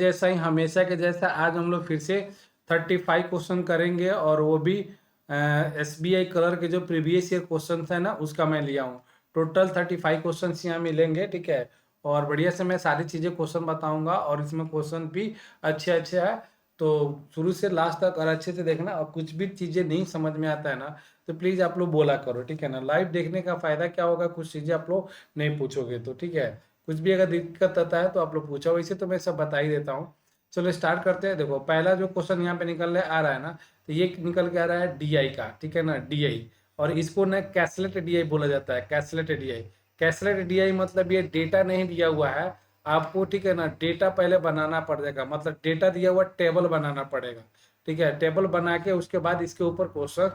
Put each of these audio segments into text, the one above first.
जैसा ही हमेशा के जैसा आज हम लोग फिर से 35 क्वेश्चन करेंगे और वो भी SBI कलर के जो प्रीवियस ईयर क्वेश्चन है ना उसका मैं लिया हूँ। टोटल 35 क्वेश्चन यहाँ मिलेंगे, ठीक है। और बढ़िया से मैं सारी चीज़ें क्वेश्चन बताऊंगा और इसमें क्वेश्चन भी अच्छे अच्छे है। तो शुरू से लास्ट तक और अच्छे से देखना, और कुछ भी चीज़ें नहीं समझ में आता है ना तो प्लीज़ आप लोग बोला करो, ठीक है ना। लाइव देखने का फ़ायदा क्या होगा, कुछ चीज़ें आप लोग नहीं पूछोगे तो, ठीक है। कुछ भी अगर दिक्कत आता है तो आप लोग पूछो, वैसे तो मैं सब बता ही देता हूँ। चलो स्टार्ट करते हैं। देखो पहला जो क्वेश्चन यहाँ पे निकल आ रहा है ना, तो ये निकल के आ रहा है DI का, ठीक है ना, DI। और इसको ना कैसलेट DI बोला जाता है, कैसलेट DI। कैसलेट DI मतलब ये डेटा नहीं दिया हुआ है आपको, ठीक है ना। डेटा पहले बनाना पड़ेगा, मतलब डेटा दिया हुआ टेबल बनाना पड़ेगा, ठीक है। टेबल बना के उसके बाद इसके ऊपर क्वेश्चन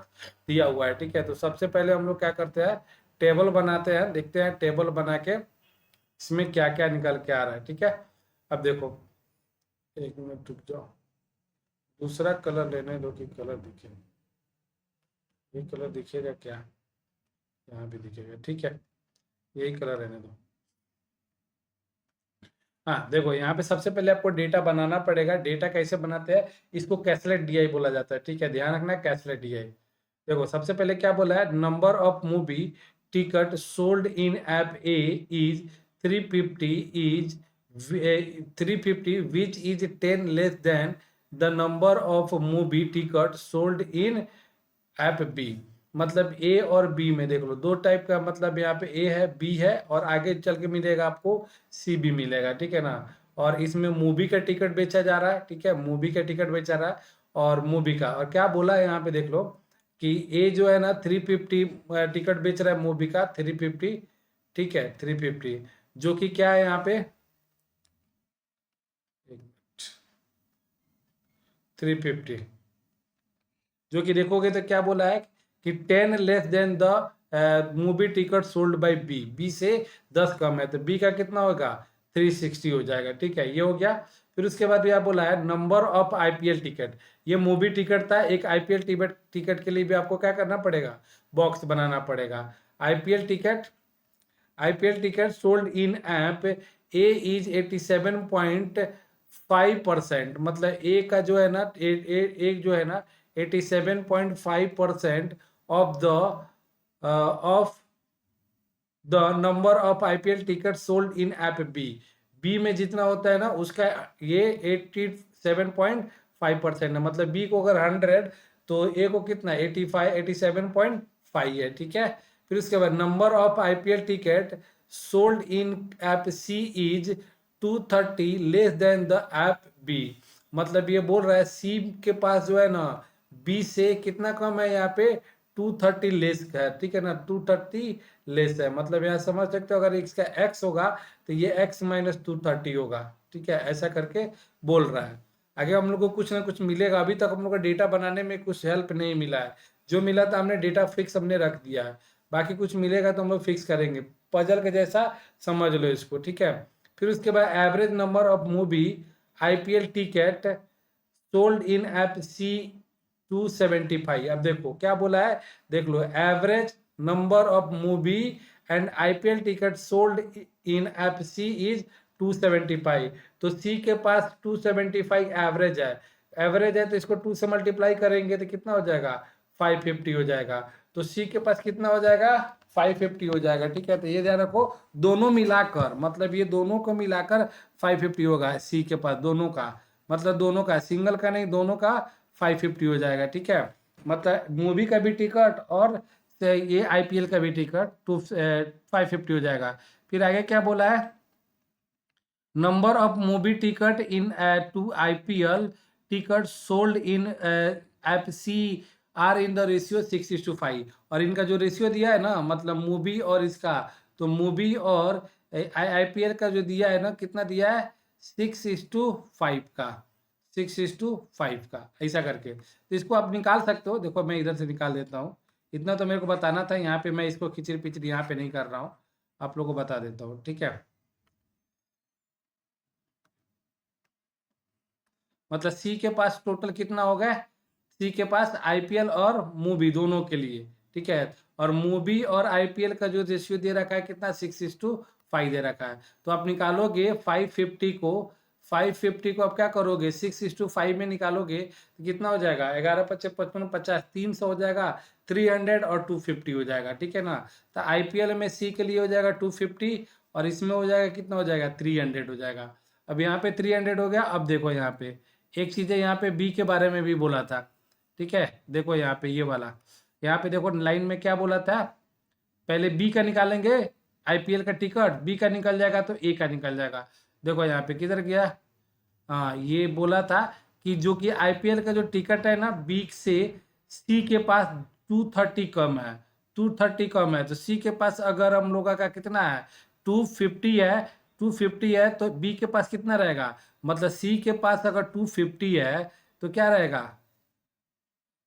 दिया हुआ है, ठीक है। तो सबसे पहले हम लोग क्या करते हैं, टेबल बनाते हैं, देखते हैं टेबल बना के इसमें क्या क्या निकल के आ रहा है, ठीक है। अब देखो, एक मिनट रुक जाओ, दूसरा कलर लेने दो कि कलर दिखे। ये कलर दिखेगा क्या, यहाँ भी दिखेगा, ठीक है। यही कलर रहने दो। हाँ देखो, यहाँ पे सबसे पहले आपको डेटा बनाना पड़ेगा। डेटा कैसे बनाते हैं, इसको कैसलेट DI बोला जाता है, ठीक है। ध्यान रखना, कैसलेट DI। देखो सबसे पहले क्या बोला है, number of movie ticket sold in app A is 350 is 350 which is 10 less than the number of movie ticket sold in app B. मतलब ए और बी में देख लो, दो टाइप का, मतलब यहाँ पे ए है, बी है, और आगे चल के मिलेगा आपको सी भी मिलेगा, ठीक है ना। और इसमें मूवी का टिकट बेचा जा रहा है, ठीक है, मूवी का टिकट बेचा रहा है और मूवी का। और क्या बोला है यहाँ पे देख लो कि ए जो है ना 350 टिकट बेच रहा है मूवी का, 350, ठीक है, 350, जो कि क्या है यहाँ पे 350, जो कि देखोगे तो क्या बोला है कि 10 less than the movie ticket sold by B. B से 10 कम है तो बी का कितना होगा, 360 हो जाएगा, ठीक है। ये हो गया। फिर उसके बाद यह बोला है नंबर ऑफ IPL टिकट। ये मूवी टिकट था, एक IPL टिकट के लिए भी आपको क्या करना पड़ेगा, बॉक्स बनाना पड़ेगा। IPL ticket IPL ticket sold in app A is 87.5%। मतलब ए का जो है ना, एक जो है ना 87.5% of the of the number of IPL ticket sold in app B. B में जितना होता है ना उसका ये 87.5% है। मतलब बी को अगर 100 तो ए को कितना 87.5 है, ठीक है। फिर उसके बाद number of IPL ticket sold in app C is 230 less than the app B. मतलब ये बोल रहा है सी के पास जो है ना बी से कितना कम है, यहाँ पे 230 लेस है, ठीक है ना, 230 लेस है। मतलब यहाँ समझ सकते हो, अगर इसका x होगा तो ये x माइनस 230 होगा, ठीक है। ऐसा करके बोल रहा है। आगे हम लोग को कुछ ना कुछ मिलेगा। अभी तक हम लोग को डेटा बनाने में कुछ हेल्प नहीं मिला है। जो मिला था हमने डेटा फिक्स हमने रख दिया है, बाकी कुछ मिलेगा तो हम लोग फिक्स करेंगे। पजल के जैसा समझ लो इसको, ठीक है। फिर उसके बाद average number of movie IPL ticket sold in app C 275। अब देखो क्या बोला है, देख लो, average number of movie and IPL ticket sold in app C is 275। तो सी के पास 275 एवरेज है। एवरेज है तो इसको 2 से मल्टीप्लाई करेंगे तो कितना हो जाएगा, 550 हो जाएगा। तो सी के पास कितना हो जाएगा, 550 हो जाएगा, ठीक है। तो ये ध्यान रखो, दोनों मिलाकर, मतलब ये दोनों को मिलाकर 550 होगा सी के पास, दोनों का, मतलब दोनों का, सिंगल का नहीं, दोनों का 550 हो जाएगा, ठीक है। मतलब मूवी का भी टिकट और ये IPL का भी टिकट 550 हो जाएगा। फिर आगे क्या बोला है, number of movie ticket in to IPL ticket sold in app C are in the ratio 6:5। और इनका जो रेशियो दिया है ना, मतलब मूवी और इसका, तो मूवी और IPL का जो दिया है ना, कितना दिया है, 6:5 का, 6:5 का, ऐसा करके। तो इसको आप निकाल सकते हो। देखो मैं इधर से निकाल देता हूँ, इतना तो मेरे को बताना था। यहाँ पे मैं इसको खिचड़ी पिचड़ी यहाँ पे नहीं कर रहा हूँ, आप लोगों को बता देता हूँ, ठीक है। मतलब सी के पास टोटल कितना हो गया, सी के पास IPL और मूवी दोनों के लिए, ठीक है। और मूवी और IPL का जो रेशियो दे रखा है कितना, 6:5 दे रखा है। तो आप निकालोगे 550 को 550 को आप क्या करोगे, 6:5 में निकालोगे तो कितना हो जाएगा, 11×5=55, 300 हो जाएगा, 300 और 250 हो जाएगा, ठीक है ना। तो आईपीएल में सी के लिए हो जाएगा 250 और इसमें हो जाएगा कितना हो जाएगा, 300 हो जाएगा। अब यहाँ पे 300 हो गया। अब देखो यहाँ पे एक चीज़ है, यहाँ पे बी के बारे में भी बोला था, ठीक है। देखो यहाँ पे ये वाला, यहाँ पे देखो लाइन में क्या बोला था, पहले बी का निकालेंगे आईपीएल का टिकट, बी का निकल जाएगा तो ए का निकल जाएगा। देखो यहाँ पे किधर गया, हाँ ये बोला था कि जो कि आईपीएल का जो टिकट है ना, बी से सी के पास 230 कम है, 230 कम है, तो सी के पास अगर हम लोगों का कितना है, 250 है, 250 है, तो बी के पास कितना रहेगा, मतलब सी के पास अगर 250 है तो क्या रहेगा,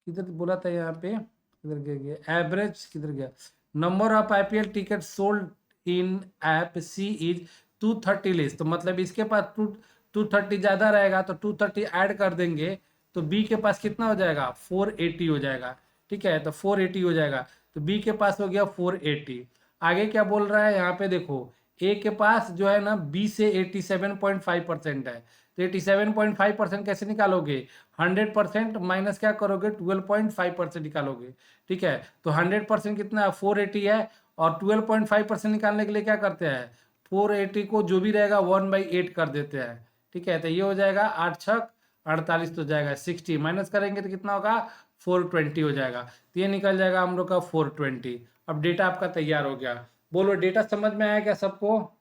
किधर बोला था यहाँ पे, किधर गया एवरेज, किधर गया, number of IPL ticket sold in app C is 230 less, तो मतलब इसके पास 230 ज्यादा रहेगा, तो 230 ऐड कर देंगे तो बी के पास कितना हो जाएगा, 480 हो जाएगा, ठीक है। तो 480 हो जाएगा, तो बी के पास हो गया 480। आगे क्या बोल रहा है यहाँ पे देखो, ए के पास जो है ना बी से 87.5% है, तो 87.5% कैसे निकालोगे, 100% माइनस क्या करोगे, 12.5% निकालोगे, ठीक है। तो 100% कितना है, 480 है, और 12.5% निकालने के लिए क्या करते हैं, 480 को जो भी रहेगा 1/8 कर देते हैं, ठीक है। तो ये हो जाएगा 8×6 = 48, तो जाएगा 60, माइनस करेंगे तो कितना होगा, 420 हो जाएगा, तो ये निकल जाएगा हम लोग का 420। अब डेटा आपका तैयार हो गया। बोलो डेटा समझ में आया क्या सबको,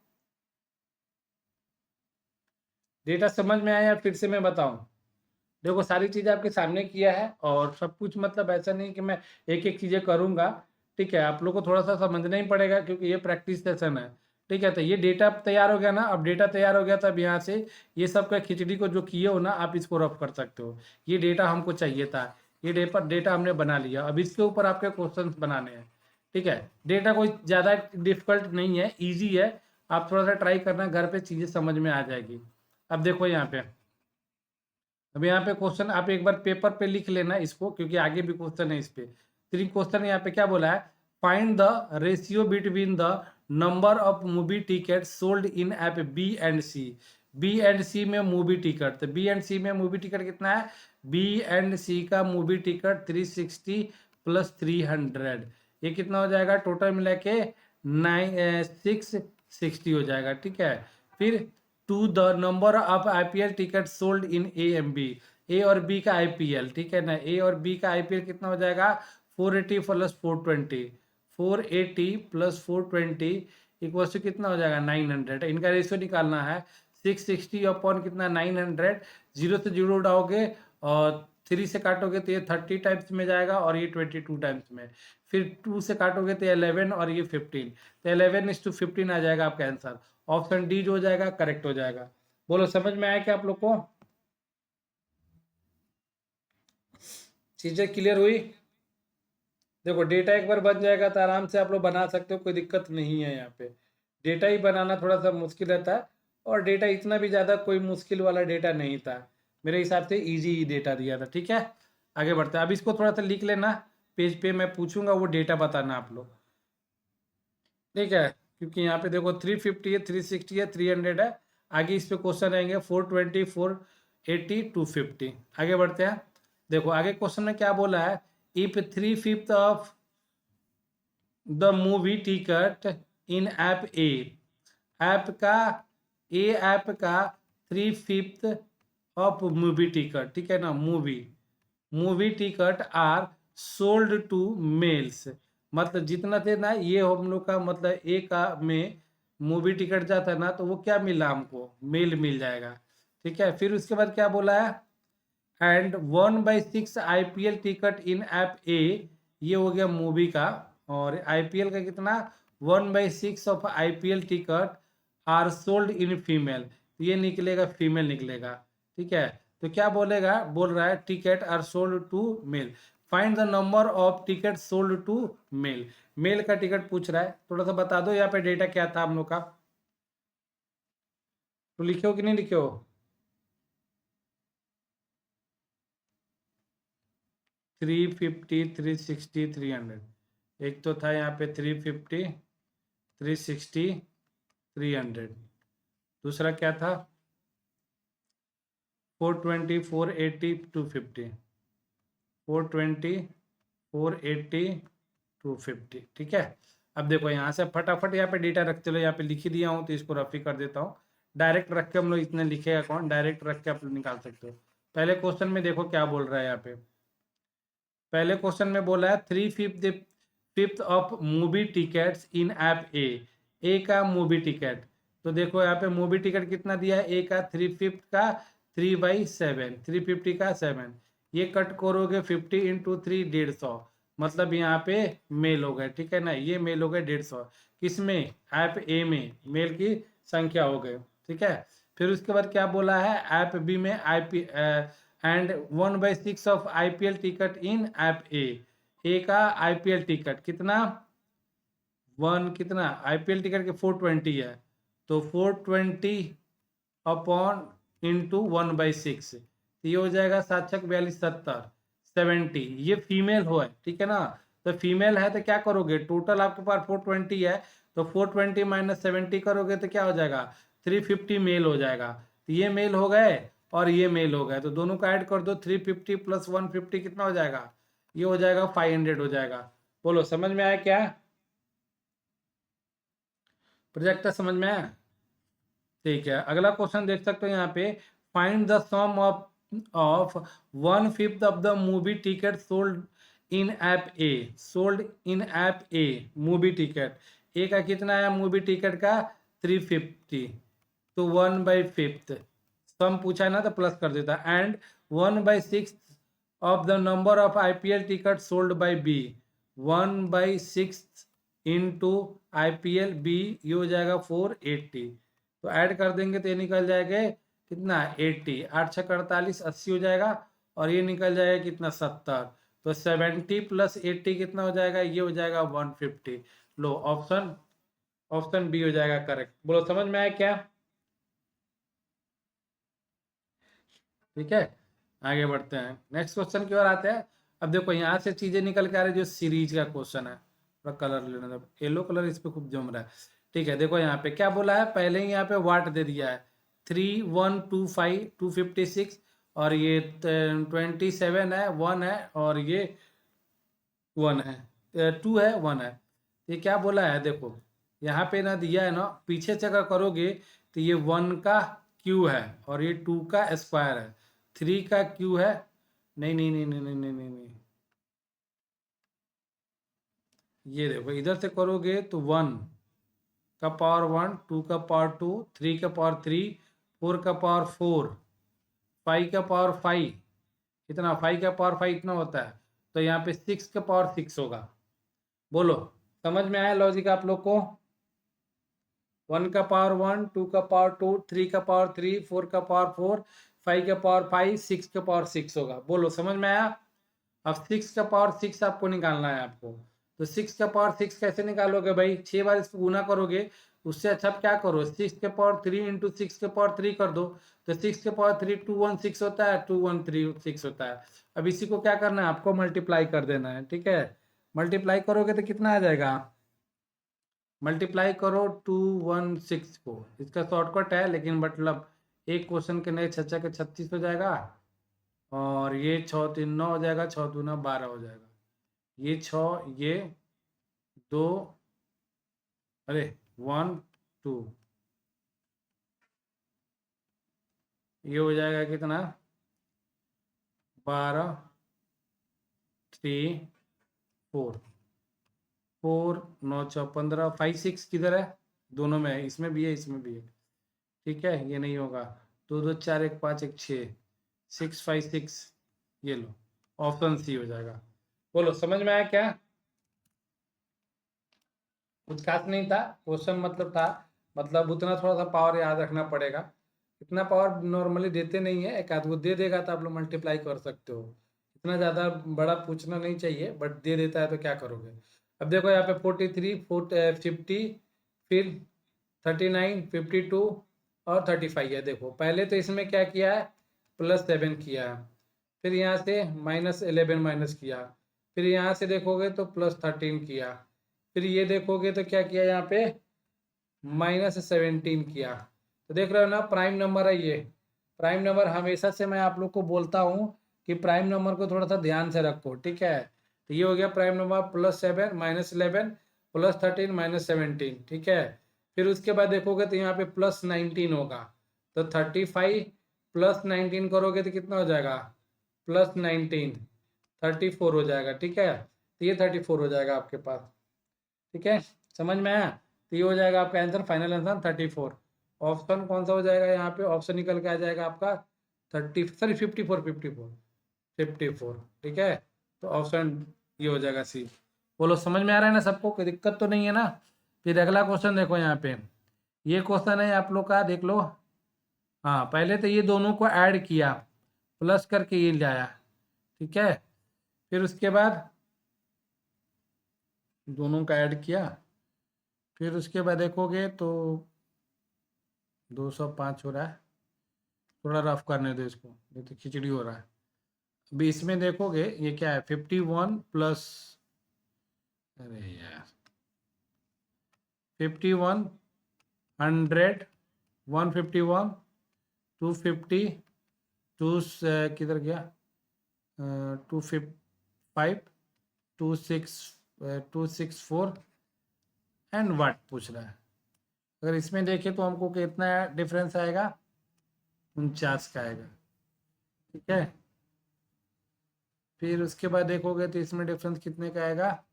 डेटा समझ में आया या फिर से मैं बताऊं। देखो सारी चीज़ आपके सामने किया है और सब कुछ, मतलब ऐसा नहीं कि मैं एक एक चीज़ें करूंगा, ठीक है। आप लोग को थोड़ा सा समझना ही पड़ेगा क्योंकि ये प्रैक्टिस सेशन है, ठीक है। तो ये डेटा तैयार हो गया ना, अब डेटा तैयार हो गया तब यहाँ से ये सब का खिचड़ी को जो किए हो ना, आप इसको रफ कर सकते हो। ये डेटा हमको चाहिए था, ये डेटा हमने बना लिया, अब इसके ऊपर आपके क्वेश्चन बनाने हैं, ठीक है। डेटा कोई ज़्यादा डिफिकल्ट नहीं है, ईजी है, आप थोड़ा सा ट्राई करना, घर पे चीज़ें समझ में आ जाएगी। अब देखो यहाँ पे, अब यहाँ पे क्वेश्चन आप एक बार पेपर पे लिख लेना इसको, क्योंकि आगे भी क्वेश्चन है इस पे। 3 क्वेश्चन यहाँ पे क्या बोला है, find the ratio between the number of movie ticket sold in app B and C. B and C में मूवी टिकट, तो बी एंड सी में मूवी टिकट कितना है, बी एंड सी का मूवी टिकट 360 + 300, ये कितना हो जाएगा, टोटल मिला के 660 हो जाएगा, ठीक है। फिर to the number of IPL ticket sold in A M B, A और बी का आईपीएल, ठीक है ना, ए और बी का आईपीएल कितना हो जाएगा, 480 + 420, 480 + 420 इक्वल टू कितना हो जाएगा, 900। इनका रेशियो निकालना है, 660 अपॉन कितना, 900, जीरो से जीरो उठाओगे और 3 से काटोगे तो ये 30 टाइम्स में जाएगा और ये 22 टाइम्स में, फिर 2 से काटोगे तो 11 और ये 15, तो 11:15 आ जाएगा आपका आंसर। ऑप्शन डी जो हो जाएगा करेक्ट हो जाएगा। बोलो समझ में आया क्या आप लोग को, चीजें क्लियर हुई। देखो डेटा एक बार बन जाएगा तो आराम से आप लोग बना सकते हो, कोई दिक्कत नहीं है यहाँ पे। डेटा ही बनाना थोड़ा सा मुश्किल रहता है, और डेटा इतना भी ज़्यादा कोई मुश्किल वाला डेटा नहीं था, मेरे हिसाब से इजी ही डेटा दिया था, ठीक है। आगे बढ़ते हैं, अब इसको थोड़ा सा लिख लेना पेज पे, मैं पूछूंगा वो डेटा बताना आप लोग, ठीक है। क्योंकि यहाँ पे देखो 350 है, 360 है, 300 है, आगे इस पे क्वेश्चन रहेंगे 420, 480, 250। आगे बढ़ते हैं, देखो आगे क्वेश्चन में क्या बोला है, if 3/5 of the movie ticket in app A, app का ऐप का 3/5 ऑफ मूवी टिकट, ठीक है ना, movie ticket are sold to males, मतलब जितना थे ना ये हम लोग का, मतलब ए का में मूवी टिकट जाता है ना, तो वो क्या मिला हमको, मेल मिल जाएगा, ठीक है। फिर उसके बाद क्या बोला है, and 1/6 IPL ticket in app A, ये हो गया मूवी का, और आईपीएल का कितना, 1/6 of IPL ticket are sold in female, ये निकलेगा फीमेल निकलेगा, ठीक है। तो क्या बोलेगा, बोल रहा है ticket are sold to male, find the number of ticket sold to male, male का टिकट पूछ रहा है, थोड़ा सा बता दो यहाँ पे डेटा क्या था हम लोग का, तो लिखे हो कि नहीं लिखे हो, 350, 360, 300, एक तो था यहाँ पे 350, 360, 300, दूसरा क्या था, 420, 480, 250, 420, 480, 250। ठीक है, अब देखो यहाँ से फटाफट यहाँ पे डेटा रख, चलो यहाँ पे लिख ही दिया हूँ तो इसको रफ ही कर देता हूँ। डायरेक्ट रख के हम लोग इतने लिखेगा कौन, डायरेक्ट रख के आप लोग निकाल सकते हो। पहले क्वेश्चन में देखो क्या बोल रहा है यहाँ पे। पहले क्वेश्चन में बोला है 3/5 of movie tickets in app A का मूवी टिकट। तो देखो यहाँ पे मूवी टिकट कितना दिया है, ए का 3/5 का 3/7, 350 का 7, ये कट करोगे 50 इंटू 3, 150, मतलब यहाँ पे मेल हो गए। ठीक है ना, ये मेल हो गए 150, किसमें, ऐप ए में मेल की संख्या हो गए। ठीक है, फिर उसके बाद क्या बोला है, ऐप बी में IP and 1/6 of IPL ticket in app A का आईपीएल टिकट कितना, कितना आईपीएल टिकट के 420 है, तो 420 अपॉन इंटू 1/6, ये हो जाएगा 7×42, 70, 70, ये फीमेल हो है। ठीक है ना, तो फीमेल है तो क्या करोगे, टोटल आपके पास 420 है, तो 420 माइनस 70 करोगे तो क्या हो जाएगा, 350 मेल हो जाएगा। तो ये मेल हो गए और ये मेल हो गए, तो दोनों का ऐड कर दो, 350 प्लस 150 कितना हो जाएगा, ये हो जाएगा 500 हो जाएगा। बोलो समझ में आया क्या, प्रोजेक्टर समझ में आया। ठीक है, अगला क्वेश्चन देख सकते हो यहाँ पे, find the sum of 1/5 of the movie ticket sold in app A, sold in app A movie ticket, A का कितना है मूवी टिकट का 350, तो 1/5 सम पूछा है ना तो प्लस कर देता, and 1/6 of the number of IPL ticket sold by B, 1/6 into IPL B, ये हो जाएगा 480, तो ऐड कर देंगे तो ये निकल जाएगा कितना 80, 8×6 = 48, 80 हो जाएगा, और ये निकल जाएगा कितना 70, तो 70 प्लस 80 कितना हो जाएगा, ये हो जाएगा 150। लो ऑप्शन, ऑप्शन बी हो जाएगा करेक्ट। बोलो समझ में आया क्या, ठीक है, आगे बढ़ते हैं नेक्स्ट क्वेश्चन की ओर आते हैं। अब देखो यहाँ से चीजें निकल के आ रही जो सीरीज का क्वेश्चन है, थोड़ा कलर लेना था, येलो कलर इस पे खूब जम रहा है। ठीक है, देखो यहाँ पे क्या बोला है, पहले ही यहाँ पे वाट दे दिया है 3125 256, और ये 27 है, 1 है, और ये 1 है, 2 है, 1 है। ये क्या बोला है, देखो यहाँ पे ना दिया है ना, पीछे से अगर करोगे तो ये 1 का क्यू है और ये 2 का स्क्वायर है, 3 का क्यू है, नहीं नहीं नहीं नहीं नहीं नहीं नहीं, नहीं। ये देखो इधर से करोगे तो 1 का पावर 1, 2 का पावर 2, 3 का पावर 3, 4 का पावर 4, 5 का पावर 5, कितना 5 का पावर 5 इतना होता है, तो यहाँ पे 6 का पावर 6 होगा। बोलो समझ में आया लॉजिक आप लोग को, 1 का पावर 1, 2 का पावर 2, 3 का पावर 3, 4 का पावर 4, 5 का पावर 5, 6 का पावर 6 होगा। बोलो समझ में आया। अब 6 का पावर 6 आपको निकालना है आपको, तो 6 का पावर 6 कैसे निकालोगे भाई, 6 बार इसको गुना करोगे, उससे अच्छा आप क्या करो 6 के पावर 3 इंटू 6 के पावर 3 कर दो, तो 6 के पावर 3 216 होता है, 2136 होता है। अब इसी को क्या करना है आपको, मल्टीप्लाई कर देना है। ठीक है, मल्टीप्लाई करोगे तो कितना आ जाएगा, मल्टीप्लाई करो 216 को, इसका शॉर्टकट है लेकिन मतलब एक क्वेश्चन के नए 6 के 36 हो जाएगा, और ये 6×3 9 हो जाएगा, 6×2 12 हो जाएगा, ये 6, ये 2, अरे 1 2, ये हो जाएगा कितना 12 3 4, 4 9 6 15, 5 6 किधर है, दोनों में है, इसमें भी है इसमें भी है। ठीक है, ये नहीं होगा, 2 2 4 1 5 1 6, 6 5 6, ये लो ऑप्शन सी हो जाएगा। बोलो समझ में आया क्या, कुछ खास नहीं था क्वेश्चन, मतलब था, मतलब उतना थोड़ा सा पावर याद रखना पड़ेगा, इतना पावर नॉर्मली देते नहीं है, एक आध वो दे देगा तो आप लोग मल्टीप्लाई कर सकते हो, इतना ज़्यादा बड़ा पूछना नहीं चाहिए, बट दे देता है तो क्या करोगे। अब देखो यहाँ पे 43 50, फिर 39 52 और 35 है। देखो पहले तो इसमें क्या किया है, +7 किया है, फिर यहाँ से -11 माइनस किया, फिर यहाँ से देखोगे तो +13 किया, फिर ये देखोगे तो क्या किया यहाँ पे -17 किया, तो देख रहे हो ना प्राइम नंबर है ये, प्राइम नंबर हमेशा से मैं आप लोग को बोलता हूँ कि प्राइम नंबर को थोड़ा सा ध्यान से रखो, ठीक है। तो ये हो गया प्राइम नंबर +7 -11 +13 -17, ठीक है। फिर उसके बाद देखोगे तो यहाँ पे +19 होगा, तो 35 +19 करोगे तो कितना हो जाएगा, +19 34 हो जाएगा, ठीक है। तो ये 34 हो जाएगा आपके पास, ठीक है, समझ में आया। तो ये हो जाएगा आपका आंसर, फाइनल आंसर 34। ऑप्शन कौन सा हो जाएगा यहाँ पे, ऑप्शन निकल के आ जाएगा आपका 54, ठीक है। तो ऑप्शन ये हो जाएगा सी। बोलो समझ में आ रहा है ना सबको, कोई दिक्कत तो नहीं है ना। फिर अगला क्वेश्चन देखो यहाँ पे, ये क्वेश्चन है आप लोग का, देख लो। हाँ, पहले तो ये दोनों को ऐड किया, प्लस करके ये लाया, ठीक है। फिर उसके बाद दोनों का ऐड किया, फिर उसके बाद देखोगे तो 205 हो रहा है। थोड़ा रफ करने दो इसको, ये तो खिचड़ी हो रहा है। अभी इसमें देखोगे ये क्या है, 51 प्लस, अरे यार 51 100 151 250 टू किधर गया, 255 264 एंड वाट पूछ रहा है। अगर इसमें देखें तो हमको कितना डिफरेंस आएगा, 49 का आएगा, ठीक है। फिर उसके बाद देखोगे तो इसमें डिफरेंस कितने का आएगा,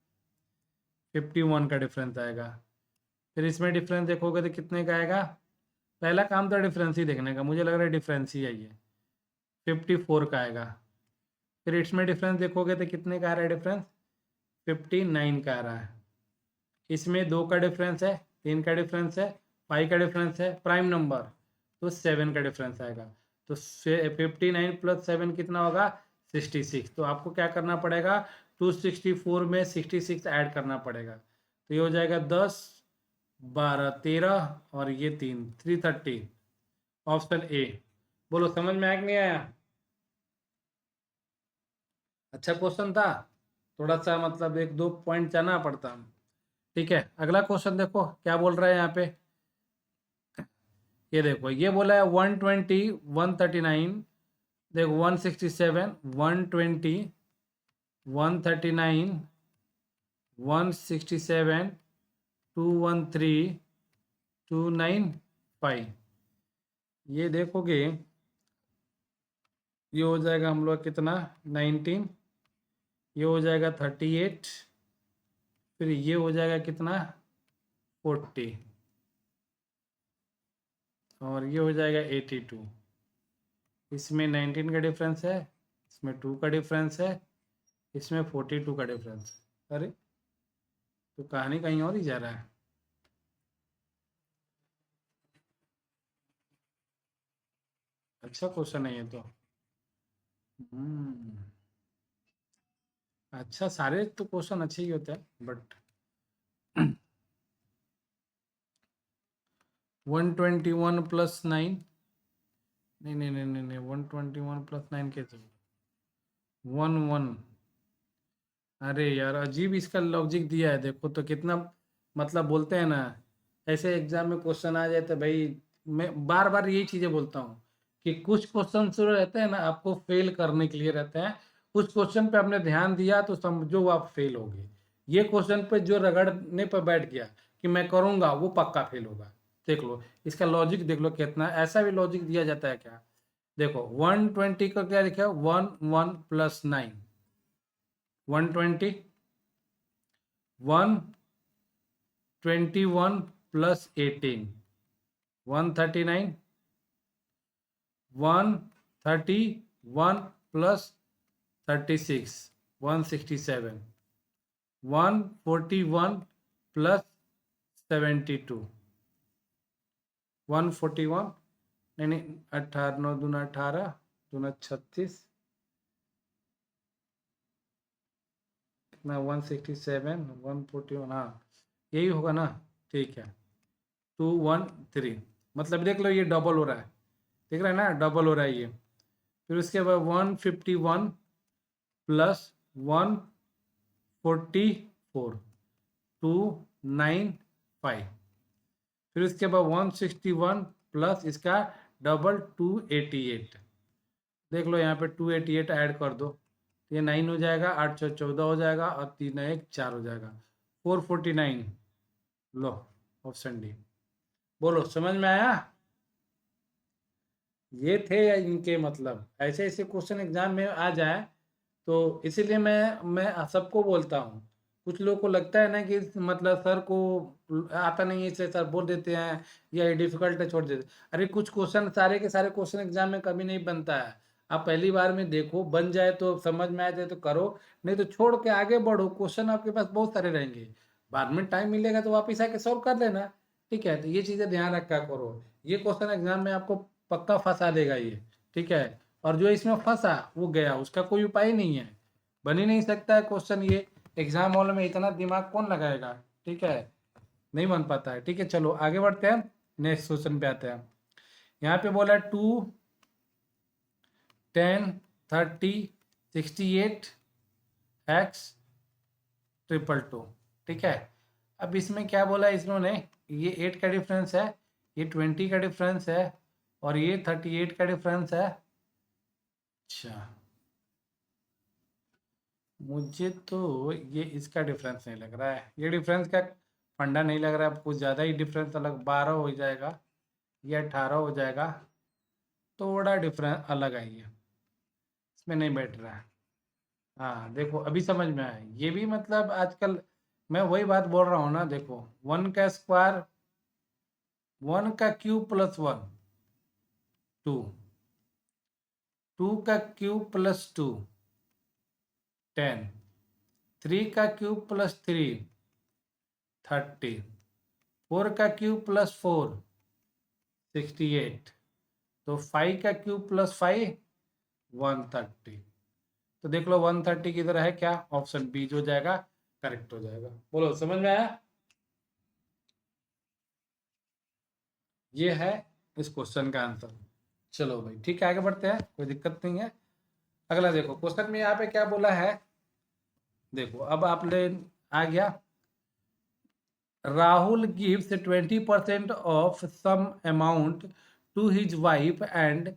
51 का डिफरेंस आएगा। फिर इसमें डिफरेंस देखोगे तो कितने का आएगा, पहला काम तो डिफरेंस ही देखने का, मुझे लग रहा है डिफरेंस ही है ये, 54 का आएगा। फिर इसमें डिफरेंस देखोगे तो कितने का आ रहा है डिफरेंस, 59 का आ रहा है। इसमें 2 का डिफरेंस है, 3 का डिफरेंस है, 5 का डिफरेंस है, प्राइम नंबर तो 7 का डिफरेंस आएगा। तो 59 + 7 कितना होगा, 66। तो आपको क्या करना पड़ेगा, 264 में 66 ऐड करना पड़ेगा। तो ये हो जाएगा 10 12 13 और ये 3 330, ऑप्शन ए। बोलो समझ में आया कि नहीं आया। अच्छा क्वेश्चन था, थोड़ा सा मतलब 1-2 पॉइंट जाना पड़ता, ठीक है। अगला क्वेश्चन देखो क्या बोल रहा है यहाँ पे, ये देखो ये बोला है 120 139, देखो 167 120 139 167 213 295, ये देखोगे ये हो जाएगा हम लोग कितना 19, ये हो जाएगा 38, फिर ये हो जाएगा कितना 40 और ये हो जाएगा 82। इसमें 19 का डिफरेंस है, इसमें 2 का डिफरेंस है, इसमें 42 का डिफरेंस। अरे तो कहानी कहीं और ही जा रहा है। अच्छा क्वेश्चन है ये तो। हम्म, अच्छा सारे तो क्वेश्चन अच्छे ही होते हैं बट 121 + 9, नहीं नहीं नहीं नहीं नहीं 121 + 9 कैसे, 11, अरे यार अजीब इसका लॉजिक दिया है, देखो तो कितना, मतलब बोलते हैं ना, ऐसे एग्जाम में क्वेश्चन आ जाए तो भाई मैं बार बार यही चीज़ें बोलता हूँ कि कुछ क्वेश्चन जो रहते हैं ना आपको फेल करने के लिए रहते हैं। उस क्वेश्चन पे आपने ध्यान दिया तो समझो आप फेल हो गए। ये क्वेश्चन पे जो रगड़ने पर बैठ गया कि मैं करूँगा वो पक्का फेल होगा। देख लो इसका लॉजिक, देख लो कितना ऐसा भी लॉजिक दिया जाता है क्या। देखो 120 का क्या लिखा है, 11 + 9 120, 121 + 18 139, 131 + 36 167, 141 + 72 141, नहीं नहीं 18 9 दूना 18 दूना 36 कितना 167 141, हाँ यही होगा ना, ठीक है 213। मतलब देख लो ये डबल हो रहा है, देख रहा है ना डबल हो रहा है ये। फिर उसके बाद 151 + 144 295, फिर उसके बाद 161 प्लस इसका डबल 288। देख लो यहाँ पे 288 ऐड कर दो, ये 9 हो जाएगा, 8 6 14 हो जाएगा, और 3 1 4 हो जाएगा, 449। लो, ऑप्शन डी। बोलो, समझ में आया? ये थे इनके, मतलब ऐसे ऐसे क्वेश्चन एग्जाम में आ जाए तो इसीलिए मैं सबको बोलता हूँ। कुछ लोगों को लगता है ना कि मतलब सर को आता नहीं है इसलिए सर बोल देते हैं, या ये डिफिकल्ट है छोड़ देते। अरे कुछ क्वेश्चन, सारे के सारे क्वेश्चन एग्जाम में कभी नहीं बनता है। आप पहली बार में देखो, बन जाए तो समझ में आ जाए तो करो, नहीं तो छोड़ के आगे बढ़ो। क्वेश्चन आपके पास बहुत सारे रहेंगे, बाद में टाइम मिलेगा तो वापिस आके सॉल्व कर लेना। ठीक है, तो ये चीज़ें ध्यान रखा करो। ये क्वेश्चन एग्जाम में आपको पक्का फंसा देगा ये। ठीक है, और जो इसमें फंसा वो गया, उसका कोई उपाय नहीं है, बन ही नहीं सकता है क्वेश्चन ये। एग्जाम हॉल में इतना दिमाग कौन लगाएगा? ठीक है, नहीं बन पाता है। ठीक है, चलो आगे बढ़ते हैं, नेक्स्ट क्वेश्चन पे आते हैं। यहाँ पे बोला 2 10 30 68 x 222। ठीक है, अब इसमें क्या बोला इन्होंने, ये 8 का डिफरेंस है, ये 20 का डिफरेंस है, और ये 38 का डिफरेंस है। अच्छा, मुझे तो ये इसका डिफरेंस नहीं लग रहा है, ये डिफरेंस का फंडा नहीं लग रहा है, कुछ ज़्यादा ही डिफरेंस अलग, 12 हो जाएगा या 18 हो जाएगा, थोड़ा डिफरेंस अलग है, ये इसमें नहीं बैठ रहा है। हाँ देखो, अभी समझ में आया, ये भी मतलब आजकल मैं वही बात बोल रहा हूँ ना। देखो, 1 का स्क्वायर, 1 का क्यूब प्लस 1 2, 2 का क्यूब प्लस 2 10, 3 का क्यूब प्लस 3 30, 4 का क्यूब प्लस 4 68, तो 5 का क्यूब प्लस 5 130। तो देख लो 130 किधर है, क्या ऑप्शन बी जो जाएगा करेक्ट हो जाएगा। बोलो, समझ में आया? ये है इस क्वेश्चन का आंसर। चलो भाई, ठीक है, आगे बढ़ते हैं, कोई दिक्कत नहीं है। अगला देखो, क्वेश्चन में यहाँ पे क्या बोला है, देखो अब आप ले आ गया, Rahul gives 20% of some amount to his wife and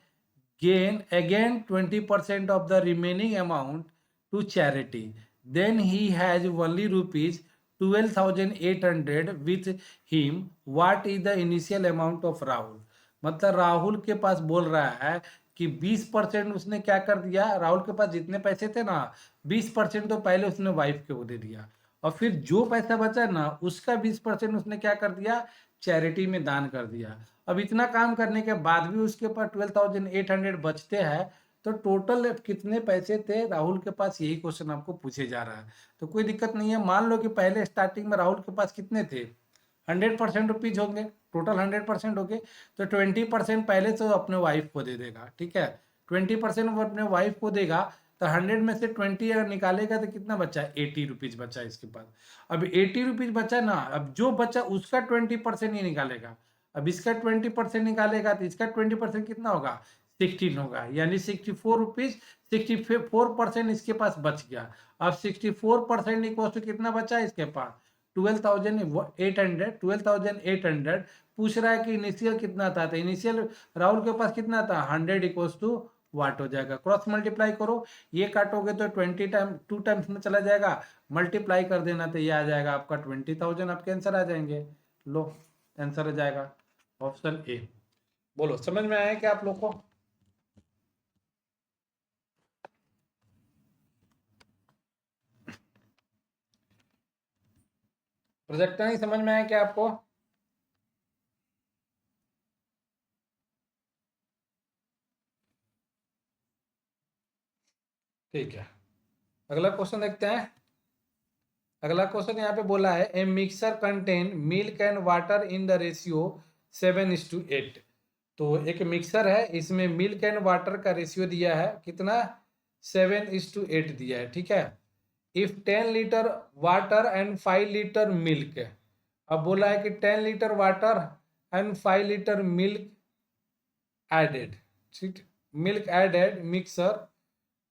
gain again 20% of the remaining amount to charity. Then he has only rupees 12,800 with him. What is the initial amount of Rahul? मतलब राहुल के पास बोल रहा है कि 20% उसने क्या कर दिया, राहुल के पास जितने पैसे थे ना, 20% तो पहले उसने वाइफ के को दे दिया, और फिर जो पैसा बचा ना उसका 20% उसने क्या कर दिया, चैरिटी में दान कर दिया। अब इतना काम करने के बाद भी उसके पास 12,800 बचते हैं, तो टोटल कितने पैसे थे राहुल के पास, यही क्वेश्चन आपको पूछे जा रहा है। तो कोई दिक्कत नहीं है, मान लो कि पहले स्टार्टिंग में राहुल के पास कितने थे, 100% रुपीज होंगे, टोटल 100% हो गए, तो 20% पहले तो अपने वाइफ को दे देगा। ठीक है, 20% वो अपने वाइफ को देगा, तो 100 में से 20 अगर निकालेगा तो कितना बचा, 80 रुपीज बचा इसके पास। अब 80 रुपीज बचा ना, अब जो बचा उसका 20% ही निकालेगा। अब इसका 20% निकालेगा तो इसका 20% कितना होगा, 16 होगा, यानी 64 रुपीज, 64% इसके पास बच गया। अब 64% इक्वल टू कितना बचा इसके पास, 12,800। 12,800 पूछ रहा है कि इनिशियल कितना था, तो इनिशियल राहुल के पास कितना था, 100 इक्वल्स टू वाट हो जाएगा। क्रॉस मल्टीप्लाई करो, ये काटोगे तो 20 टाइम 2 टाइम्स में चला जाएगा, मल्टीप्लाई कर देना तो ये आ जाएगा आपका 20,000, आपके आंसर आ जाएंगे। लो, आंसर आ जाएगा ऑप्शन ए। बोलो, समझ में आया क्या आप लोग को? प्रोजेक्ट नहीं समझ में आया क्या आपको? ठीक है, अगला क्वेश्चन देखते हैं। अगला क्वेश्चन यहाँ पे बोला है, a mixer contain milk and water in the ratio 7:8। तो एक मिक्सर है, इसमें मिल्क एंड वाटर का रेशियो दिया है कितना, 7:8 दिया है। ठीक है, if 10 litre water and 5 litre milk, अब बोला है कि 10 litre water and 5 litre milk added, ठीक, milk added mixer,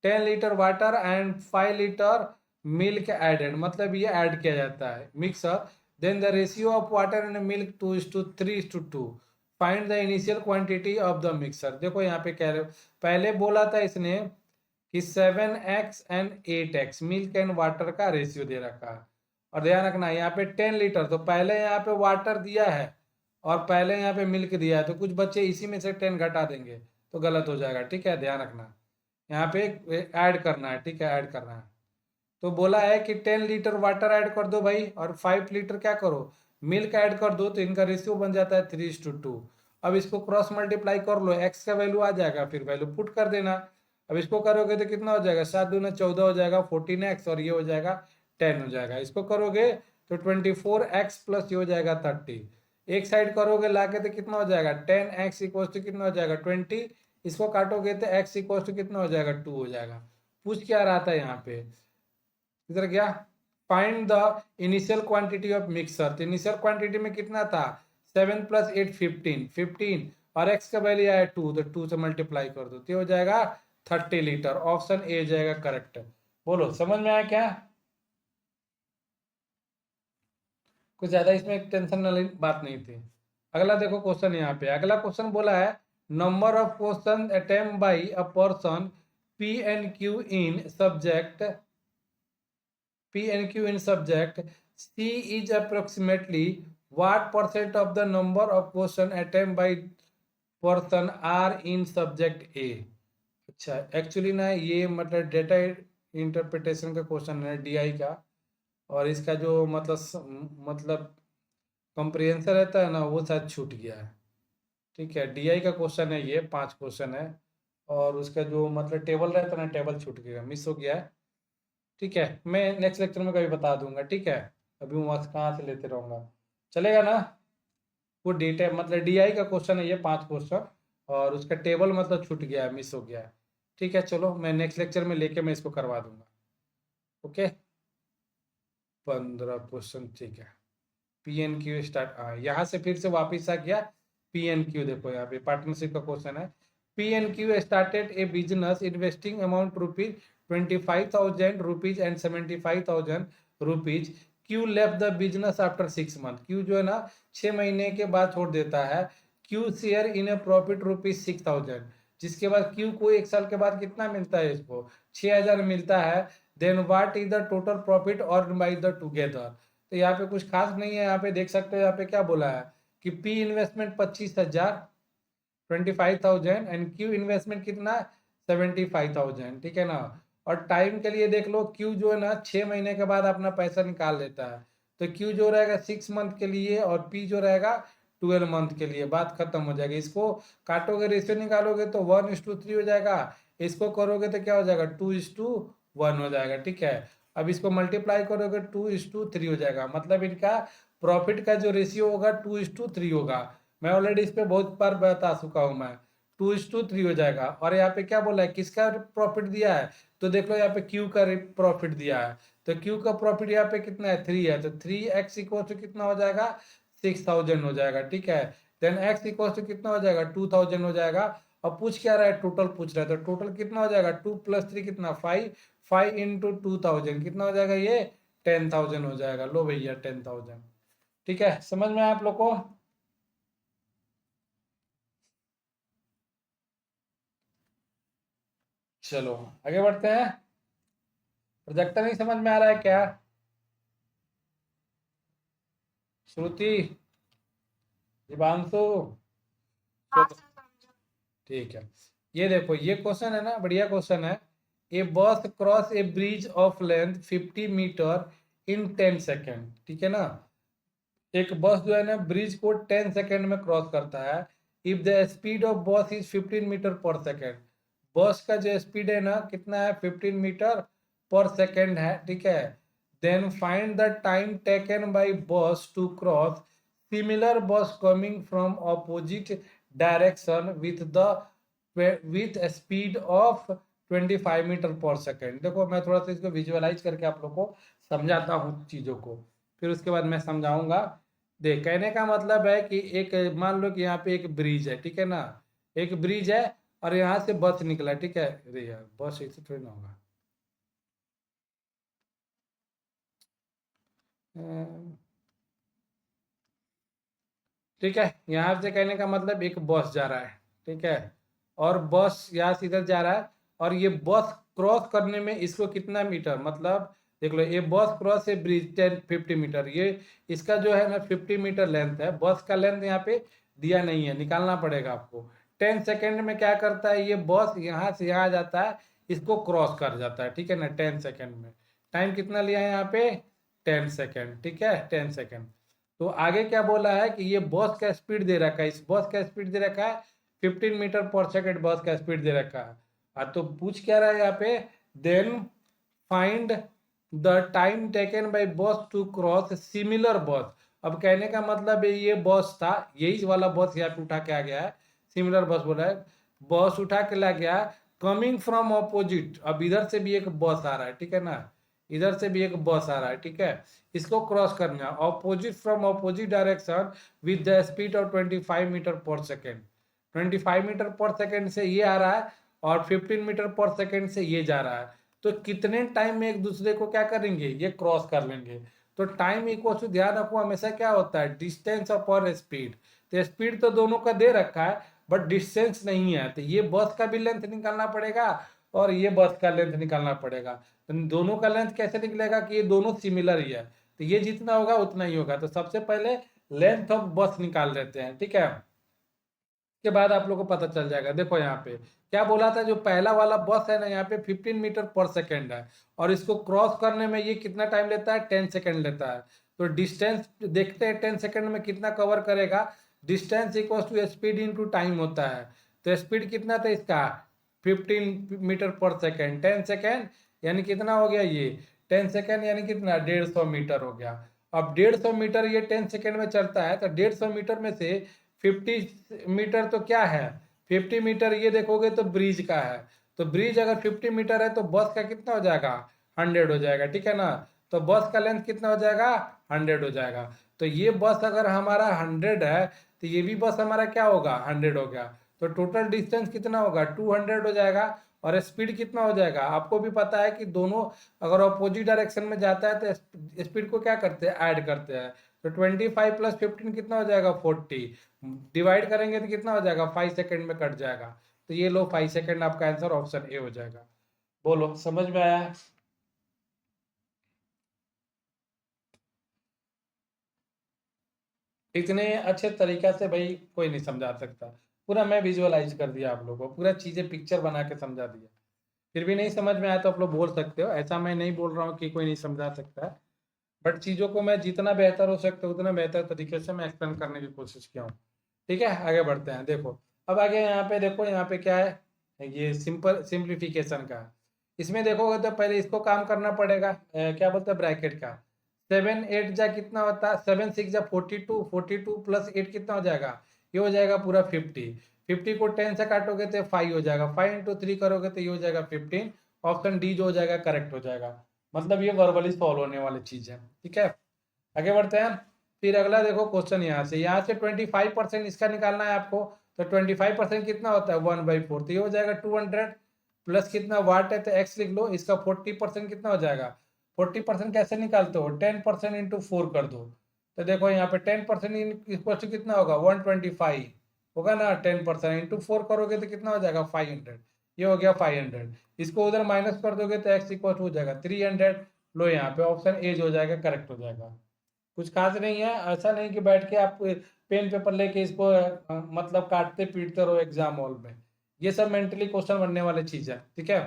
10 litre water and 5 litre milk added, मतलब ये ऐड किया जाता है mixer. Then the ratio of water and milk 2:3:2, find the initial quantity of the mixer. देखो यहाँ पे कह रहे हो, पहले बोला था इसने कि 7x and 8x milk and water का रेशियो दे रखा है। और ध्यान रखना यहाँ पे 10 लीटर, तो पहले यहाँ पे वाटर दिया है और पहले यहाँ पे मिल्क दिया है, तो कुछ बच्चे इसी में से 10 घटा देंगे तो गलत हो जाएगा। ठीक है, ध्यान रखना यहाँ पे ऐड करना है। ठीक है, ऐड करना है। तो बोला है कि 10 लीटर वाटर ऐड कर दो भाई, और 5 लीटर क्या करो, मिल्क ऐड कर दो, तो इनका रेशियो बन जाता है 3:2। अब इसको क्रॉस मल्टीप्लाई कर लो, एक्स का वैल्यू आ जाएगा, फिर वैल्यू पुट कर देना। अब इसको करोगे तो कितना हो जाएगा, 7 दूना 14 हो जाएगा 14x, और ये हो जाएगा 10 हो जाएगा। इसको करोगे तो 24x प्लस ये हो जाएगा 30। एक साइड करोगे लाके तो कितना हो जाएगा 10x इक्वल टू कितना हो जाएगा 20। इसको काटोगे तो x इक्वल टू कितना हो जाएगा 2 हो जाएगा। पूछ क्या रहा था यहाँ पे, इधर गया, find the initial quantity of mixer. तो इनिशियल क्वांटिटी में कितना था, 7 + 8 15 और x का वैल्यू आया 2, तो 2 से मल्टीप्लाई कर दो तो हो जाएगा 30 लीटर। ऑप्शन ए जाएगा करेक्ट। बोलो समझ में आया क्या? कुछ ज्यादा इसमें टेंशन वाली बात नहीं थी। अगला देखो क्वेश्चन, यहाँ पे अगला क्वेश्चन बोला है number of question attempt by a person P and Q in subject P and Q in subject C is approximately what percent of the number of question attempt by person are in subject A। अच्छा, actually ना ये मतलब data interpretation का question है DI का, और इसका जो मतलब कंप्रिहेंशन रहता है ना वो शायद छूट गया है। ठीक है, डीआई का क्वेश्चन है, ये 5 क्वेश्चन है, और उसका जो मतलब टेबल रहता है ना, टेबल छूट गया, मिस हो गया है। ठीक है, मैं नेक्स्ट लेक्चर में कभी बता दूंगा। ठीक है, अभी मार्क्स कहाँ से लेते रहूंगा, चलेगा ना? वो डेटा मतलब डीआई का क्वेश्चन है ये, 5 क्वेश्चन, और उसका टेबल मतलब छूट गया है, मिस हो गया है। ठीक है, चलो मैं नेक्स्ट लेक्चर में लेके मैं इसको करवा दूंगा। Okay, 15 question. ठीक है, पी एन क्यू स्टार्ट, यहाँ से फिर से वापिस आ गया पी एन क्यू। देखो यहाँ पे पार्टनरशिप का क्वेश्चन है। P and Q started a business investing amount rupees 25,000 rupees and 75,000 rupees. Q left the business after 6 month. Q जो है ना 6 महीने के बाद छोड़ देता है। Q share in A profit rupees 6,000, जिसके बाद क्यू को 1 साल के बाद कितना मिलता है, इसको 6,000 मिलता है। Then what is the total profit earn by the together. तो यहाँ पे कुछ खास नहीं है, यहाँ पे देख सकते हो, यहाँ पे क्या बोला है कि P investment 25,000 25,000 and Q investment कितना 75,000। ठीक है ना? और टाइम के लिए देख लो, क्यू जो है ना 6 महीने के बाद अपना पैसा निकाल लेता है, तो क्यू जो रहेगा 6 मंथ के लिए और पी जो रहेगा 12 मंथ के लिए। बात खत्म हो जाएगी। इसको काटोगे, रेशियो निकालोगे तो 1:3 हो जाएगा। इसको करोगे तो क्या हो जाएगा 2:1 हो जाएगा। ठीक है, अब इसको मल्टीप्लाई करोगे 2:3 हो जाएगा। मतलब इनका प्रॉफिट का जो रेशियो होगा 2:3 होगा। मैं ऑलरेडी इस पे बहुत बार बता चुका हूँ मैं। 2:3 हो जाएगा। और यहाँ पे क्या बोला है, किसका प्रॉफिट दिया है, तो देख लो यहाँ पे क्यू का प्रॉफिट दिया है। तो क्यू का प्रॉफिट यहाँ पे कितना है 3 है, तो 3x इक्वल टू कितना हो जाएगा 6,000 हो जाएगा। ठीक है, देन x इक्वल टू कितना हो जाएगा 2,000 हो जाएगा। अब पूछ क्या रहा है, टोटल पूछ रहा है, तो टोटल कितना हो जाएगा 2 + 3 कितना 5, 5 × 2,000 कितना हो जाएगा ये 10,000 हो जाएगा। लो भैया 10,000। ठीक है, समझ में आया आप लोग को? चलो आगे बढ़ते हैं। प्रोजेक्टर नहीं समझ में आ रहा है क्या? श्रुति, दिवांशु, ठीक है। ये देखो, ये क्वेश्चन है ना, बढ़िया क्वेश्चन है। A bus cross a bridge of length 50 metre in 10 second. ठीक है ना? एक बस जो है ना ब्रिज को 10 सेकेंड में क्रॉस करता है। इफ द स्पीड ऑफ बस इज 15 मीटर पर सेकेंड। बस का जो स्पीड है ना कितना है 15 मीटर पर सेकेंड है। ठीक है, then find the time taken by bus to cross similar bus coming from opposite direction with speed of 25 metre per second. देखो मैं थोड़ा सा इसको विजुअलाइज करके आप लोग को समझाता हूँ चीज़ों को, फिर उसके बाद मैं समझाऊंगा। देख, कहने का मतलब है कि एक मान लो कि यहाँ पे एक ब्रिज है। ठीक है ना? एक ब्रिज है और यहाँ से बस निकला। ठीक है, अरे यार बस ऐसे थोड़ी ना होगा। अम, ठीक है। यहाँ से कहने का मतलब एक बस जा रहा है, ठीक है, और बस यहाँ से इधर जा रहा है, और ये बस क्रॉस करने में इसको कितना मीटर, मतलब देख लो, ये बस क्रॉस है ब्रिज 10-50 मीटर, ये इसका जो है ना 50 मीटर लेंथ है। बस का लेंथ यहाँ पे दिया नहीं है, निकालना पड़ेगा आपको। 10 सेकेंड में क्या करता है ये बस, यहाँ से यहाँ जाता है, इसको क्रॉस कर जाता है, ठीक है ना, 10 सेकेंड में। टाइम कितना लिया है यहाँ पे, 10 सेकेंड, ठीक है, 10 सेकेंड। तो आगे क्या बोला है कि ये बस का स्पीड दे रखा है, इस बस का स्पीड दे रखा है 15 मीटर पर सेकेंड, बस का स्पीड दे रखा है। तो पूछ क्या रहा है यहाँ पे, then find the time taken by bus to cross similar bus. अब कहने का मतलब है ये बस था, यही वाला बस यहाँ पे उठा के आ गया है, सिमिलर बस बोला है, बस उठा के ला गया कमिंग फ्रॉम ऑपोजिट। अब इधर से भी एक बस आ रहा है, ठीक है ना, इधर से भी एक बस आ रहा है, ठीक है, इसको क्रॉस करना opposite from opposite direction with the speed of 25 metre per second. 25 metre per second से ये आ रहा है, और 15 मीटर पर सेकेंड से ये जा रहा है। तो कितने टाइम में एक दूसरे को क्या करेंगे, ये क्रॉस कर लेंगे। तो टाइम इक्वल टू, ध्यान रखो हमेशा क्या होता है, डिस्टेंस अपॉन स्पीड। तो स्पीड तो दोनों का दे रखा है, बट डिस्टेंस नहीं है, तो ये बस का भी लेंथ निकालना पड़ेगा, और ये बस का लेंथ निकालना पड़ेगा। तो दोनों का लेंथ कैसे निकलेगा कि ये दोनों सिमिलर ही है, तो ये जितना होगा उतना ही होगा। तो सबसे पहले लेंथ ऑफ बस निकाल लेते हैं, ठीक है, के बाद आप लोगों को पता चल जाएगा। देखो यहाँ पे क्या बोला था, जो पहला वाला बस है ना, यहाँ पे 15 मीटर पर सेकेंड है, और इसको क्रॉस करने में ये कितना टाइम लेता है, 10 सेकेंड लेता है। तो डिस्टेंस देखते हैं 10 सेकेंड में कितना कवर करेगा। Distance equal to speed into time होता है। तो स्पीड कितना था इसका, 15 मीटर पर सेकेंड, 10 सेकेंड यानी कितना हो गया ये, 10 सेकेंड यानी कितना, 150 मीटर हो गया। अब 150 मीटर ये 10 सेकेंड में चलता है, तो 150 मीटर में से 50 मीटर तो क्या है, 50 मीटर ये देखोगे तो ब्रिज का है। तो ब्रिज अगर 50 मीटर है तो बस का कितना हो जाएगा, 100 हो जाएगा, ठीक है ना। तो बस का लेंथ कितना हो जाएगा, 100 हो जाएगा। तो ये बस अगर हमारा 100 है, तो ये भी बस हमारा क्या होगा, 100 हो गया। तो टोटल डिस्टेंस कितना होगा, 200 हो जाएगा। और स्पीड कितना हो जाएगा, आपको भी पता है कि दोनों अगर अपोजिट डायरेक्शन में जाता है तो स्पीड को क्या करते हैं, ऐड करते हैं। तो 25 + 15 कितना हो जाएगा, 40। डिवाइड करेंगे तो कितना हो जाएगा, 5 सेकेंड में कट जाएगा। तो ये लो 5 सेकेंड, आपका आंसर ऑप्शन ए हो जाएगा। बोलो समझ में आया। इतने अच्छे तरीका से भाई कोई नहीं समझा सकता। पूरा मैं विजुअलाइज कर दिया आप लोगों को, पूरा चीजें पिक्चर बना के समझा दिया। फिर भी नहीं समझ में आया तो आप लोग बोल सकते हो, ऐसा मैं नहीं बोल रहा हूँ कि कोई नहीं समझा सकता है। बट चीज़ों को मैं जितना बेहतर हो सकता है उतना बेहतर तरीके से मैं एक्सप्लेन करने की कोशिश किया हूँ। ठीक है, आगे बढ़ते हैं। देखो अब आगे यहाँ पे देखो, यहाँ पे क्या है, ये सिंपल सिंप्लीफिकेशन का। इसमें देखोगे तो पहले इसको काम करना पड़ेगा, क्या बोलते हैं, ब्रैकेट का। 7 8 जा कितना होता है, 7 6 जा 42, 42 + 8 कितना हो जाएगा, ये हो जाएगा पूरा 50। 50 को 10 से काटोगे तो 5 हो जाएगा, 5 × 3 करोगे तो ये हो जाएगा 15। ऑप्शन डी जो हो जाएगा करेक्ट हो जाएगा। मतलब ये वर्बली सॉल्व होने वाली चीज है, ठीक है। आगे बढ़ते हैं। फिर अगला देखो क्वेश्चन, यहाँ से 25% इसका निकालना है आपको। तो 25% कितना होता है, 1/4, तो ये हो जाएगा 200 प्लस कितना वाट है, तो एक्स लिख लो। इसका 40% कितना हो जाएगा, 40% कैसे निकालते हो, 10% इंटू 4 कर दो। तो देखो यहाँ पे 10% इक्वल टू कितना होगा, 125 होगा ना। 10% इंटू 4 करोगे तो कितना हो जाएगा, 500। ये हो गया 500। इसको उधर माइनस कर दोगे तो एक्स इक्वल टू हो जाएगा 300। लो यहाँ पे ऑप्शन ए जो हो जाएगा करेक्ट हो जाएगा। कुछ खास नहीं है, ऐसा नहीं कि बैठ के आप पेन पेपर लेके इसको मतलब काटते पीटते रहो एग्जाम हॉल में। ये सब मेंटली क्वेश्चन बनने वाली चीज है, ठीक है।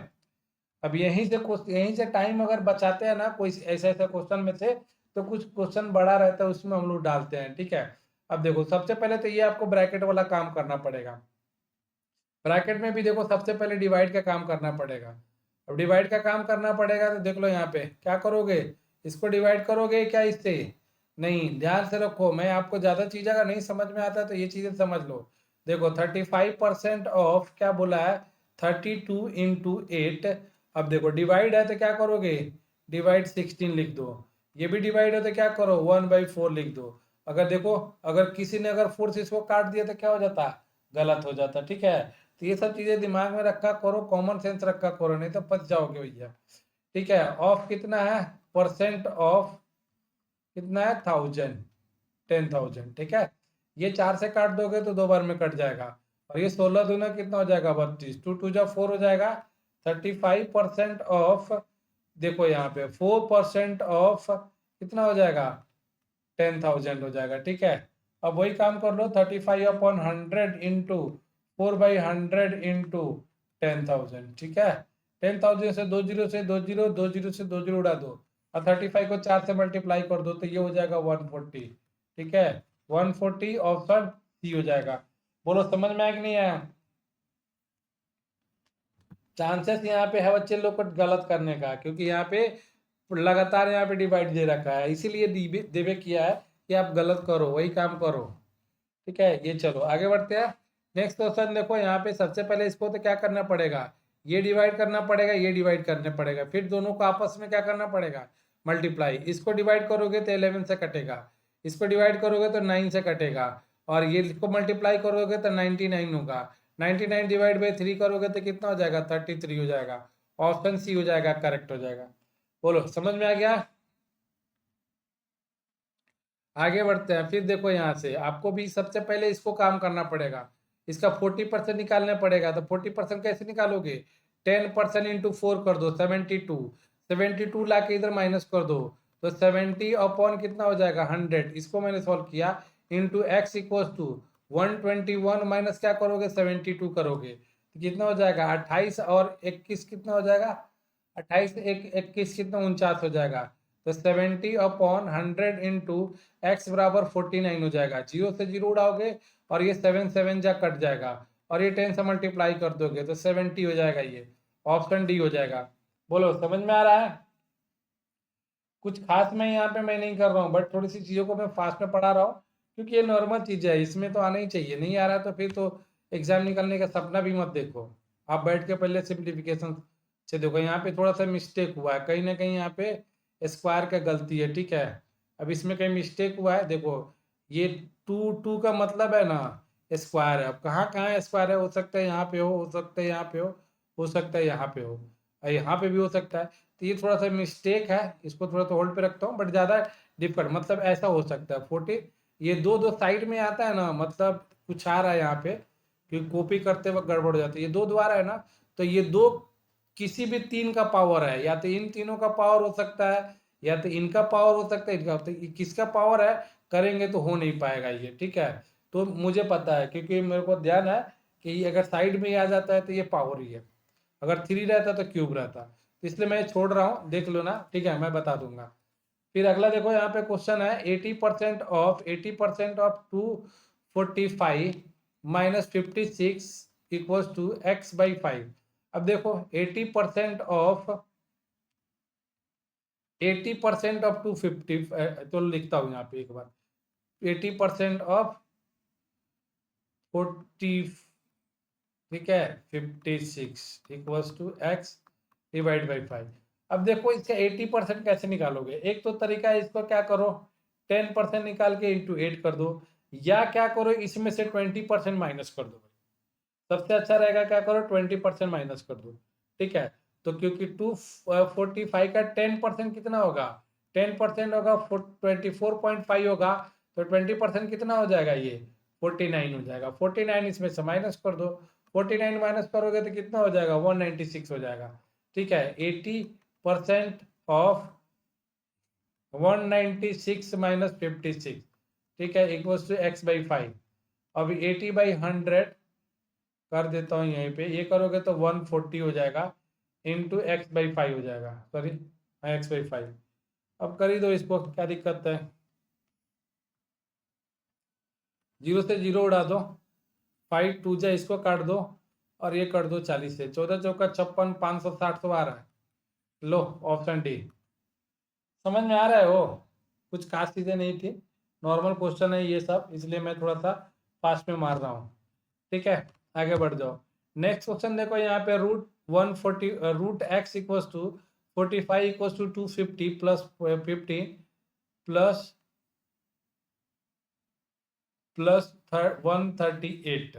अब यहीं से टाइम अगर बचाते हैं ना कोई ऐसे ऐसे क्वेश्चन में से, तो कुछ क्वेश्चन बड़ा रहता है उसमें हम लोग डालते हैं, ठीक है। अब देखो सबसे पहले तो ये आपको ब्रैकेट वाला काम करना पड़ेगा। ब्रैकेट में भी देखो सबसे पहले डिवाइड का काम करना पड़ेगा। अब डिवाइड का काम करना पड़ेगा तो देख लो यहाँ पे क्या करोगे, इसको डिवाइड करोगे क्या इससे, नहीं, ध्यान से रखो, मैं आपको ज्यादा चीज अगर नहीं समझ में आता तो ये चीजें समझ लो। देखो 35% ऑफ क्या बोला है, 32 × 8। अब देखो डिवाइड है तो क्या करोगे, डिवाइड 16 लिख दो। ये भी डिवाइड है तो क्या करो, 1/4 लिख दो। अगर देखो, अगर किसी ने अगर फोर्स इसको काट दिया तो क्या हो जाता, गलत हो जाता, ठीक है। तो ये सब चीजें दिमाग में रखा करो, कॉमन सेंस रखा करो, नहीं तो फंस जाओगे भैया। ठीक है, ऑफ कितना है, परसेंट ऑफ कितना है, 1000, 10,000, ठीक है। ये 4 से काट दोगे तो 2 बार में कट जाएगा। और ये 16 दूना कितना हो जाएगा 32, 2 2 जा 4 हो जाएगा। 35% ऑफ, देखो यहाँ पे 4% ऑफ कितना हो जाएगा 10,000 हो जाएगा। ठीक है, अब वही काम कर लो 35/100 इंटू 4/100 इंटू 10,000। ठीक है, 10,000 से 2 जीरो से 2 जीरो, 2 जीरो से 2 जीरो उड़ा दो और 35 को 4 से मल्टीप्लाई कर दो तो ये हो जाएगा 140। ठीक है, 140 ऑप्शन सी हो जाएगा। बोलो समझ में आया कि नहीं आया? चांसेस यहाँ पे है बच्चे लोग को गलत करने का, क्योंकि यहाँ पे लगातार यहाँ पे डिवाइड दे रखा है, इसीलिए देवे किया है कि आप गलत करो, वही काम करो। ठीक है, ये चलो आगे बढ़ते हैं। नेक्स्ट क्वेश्चन देखो, यहाँ पे सबसे पहले इसको तो क्या करना पड़ेगा, ये डिवाइड करना पड़ेगा, ये डिवाइड करना पड़ेगा, फिर दोनों को आपस में क्या करना पड़ेगा मल्टीप्लाई। इसको डिवाइड करोगे तो 11 से कटेगा, इसको डिवाइड करोगे तो 9 से कटेगा, और ये इसको मल्टीप्लाई करोगे तो 99 होगा। 99 डिवाइड बाई 3 करोगे तो कितना हो जाएगा 33 हो जाएगा। ऑप्शन सी हो जाएगा, करेक्ट हो जाएगा। बोलो समझ में आ गया? आगे बढ़ते हैं। फिर देखो यहाँ से आपको भी सबसे पहले इसको काम करना पड़ेगा, इसका 40% निकालना पड़ेगा। तो 40% कैसे निकालोगे, 10% इंटू 4 कर दो 72, 72 ला के इधर माइनस कर दो तो 70 अपॉन कितना हो जाएगा 100। इसको मैंने सॉल्व किया into X equal to 121 minus क्या करोगे 72 करोगे तो कितना हो जाएगा 28 और 21 कितना हो जाएगा 28 एक 21 कितना 49 हो जाएगा। तो 70/100 इंटू एक्स बराबर 49 हो जाएगा। जीरो से जीरो उड़ाओगे और ये 7 7 जा कट जाएगा और ये 10 से मल्टीप्लाई कर दोगे तो 70 हो जाएगा। ये ऑप्शन डी हो जाएगा। बोलो समझ में आ रहा है? कुछ खास मैं यहाँ पे मैं नहीं कर रहा हूँ, बट थोड़ी सी चीज़ों को मैं फास्ट में पढ़ा रहा हूँ, क्योंकि ये नॉर्मल चीज़ है, इसमें तो आना ही चाहिए। नहीं आ रहा है तो फिर तो एग्जाम निकलने का सपना भी मत देखो। आप बैठ के पहले सिंप्लीफिकेशन से देखो। यहाँ पे थोड़ा सा मिस्टेक हुआ है, कहीं ना कहीं यहाँ पे स्क्वायर का गलती है। ठीक है, अब इसमें कहीं मिस्टेक हुआ है, देखो ये 2 2 का मतलब है ना स्क्वायर है। अब कहाँ कहाँ स्क्वायर है, हो सकता है यहाँ पे हो सकता है यहाँ पे हो सकता है यहाँ पे हो, और यहाँ पे भी हो सकता है। तो ये थोड़ा सा मिस्टेक है, इसको थोड़ा सा होल्ड पे रखता हूँ, बट ज़्यादा डिफिकल्ट मतलब ऐसा हो सकता है 40। ये दो दो साइड में आता है ना, मतलब कुछ आ रहा है यहाँ पे कि कॉपी करते वक्त गड़बड़ हो जाती है। ये दो द्वारा है ना, तो ये दो किसी भी तीन का पावर है, या तो इन तीनों का पावर हो सकता है, या तो इनका पावर हो सकता है, इनका। तो किसका पावर है करेंगे तो हो नहीं पाएगा ये। ठीक है, तो मुझे पता है क्योंकि मेरे को ध्यान है कि ये अगर साइड में ही आ जाता है तो ये पावर ही है, अगर 3 रहता तो क्यूब रहता। तो इसलिए मैं छोड़ रहा हूँ, देख लो ना। ठीक है, मैं बता दूंगा। फिर अगला देखो, यहाँ पे क्वेश्चन है 80% of 245 minus 56 equals to x/5। अब देखो 80% ऑफ 250, तो लिखता हूँ यहाँ पे एक बार। 80% ऑफ 40, ठीक है 56 equals to x divide by 5। अब देखो इसका 80% कैसे निकालोगे। एक तो तरीका है, इसको क्या करो 10% निकाल के इंटू 8 कर दो, या क्या करो इसमें से 20% माइनस कर दो। सबसे अच्छा रहेगा क्या करो 20% माइनस कर दो। ठीक है, तो क्योंकि 245 का 10% कितना होगा 10% होगा 24.5 होगा, तो 20% कितना हो जाएगा ये 49 हो जाएगा। 49 इसमें से माइनस कर दो, 49 माइनस करोगे तो कितना हो जाएगा 196 हो जाएगा। ठीक है, 80% ऑफ 196 माइनस 56, ठीक है इक्वल्स टू x/5। अब 80/100 कर देता हूँ यहीं पे, ये करोगे तो 140 हो जाएगा इंटू x/5 हो जाएगा, सॉरी x/5। अब कर ही दो इसको, क्या दिक्कत है। जीरो से जीरो उड़ा दो, 5 2 जा इसको काट दो और ये कर दो 40 से, 14 चौका 56, 560 तो आ रहा है। लो ऑप्शन डी। समझ में आ रहा है? वो कुछ खास चीज़ें नहीं थी, नॉर्मल क्वेश्चन है ये सब, इसलिए मैं थोड़ा सा फास्ट में मार रहा हूँ। ठीक है, आगे बढ़ जाओ। नेक्स्ट क्वेश्चन देखो, यहाँ पे root X equals to 45 equals to 250 plus 50 plus 138।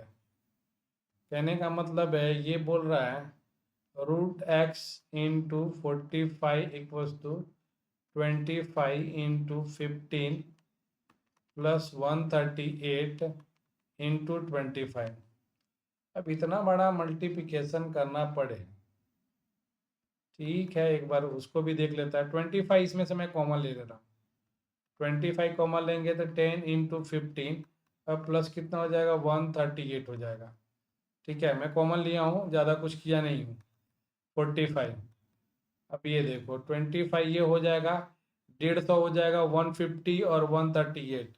कहने का मतलब है, ये बोल रहा है root X into 45 equals to 25 into 15 plus 138 into 25। अब इतना बड़ा मल्टीप्लिकेशन करना पड़े, ठीक है, एक बार उसको भी देख लेता है। 25 इसमें से मैं कॉमन ले लेता हूँ। 25 कॉमन लेंगे तो 10 इंटू 15, अब प्लस कितना हो जाएगा, 138 हो जाएगा। ठीक है, मैं कॉमन लिया हूँ, ज़्यादा कुछ किया नहीं हूँ। 45, अब ये देखो 25 ये हो जाएगा 150 हो जाएगा, 150 और 138,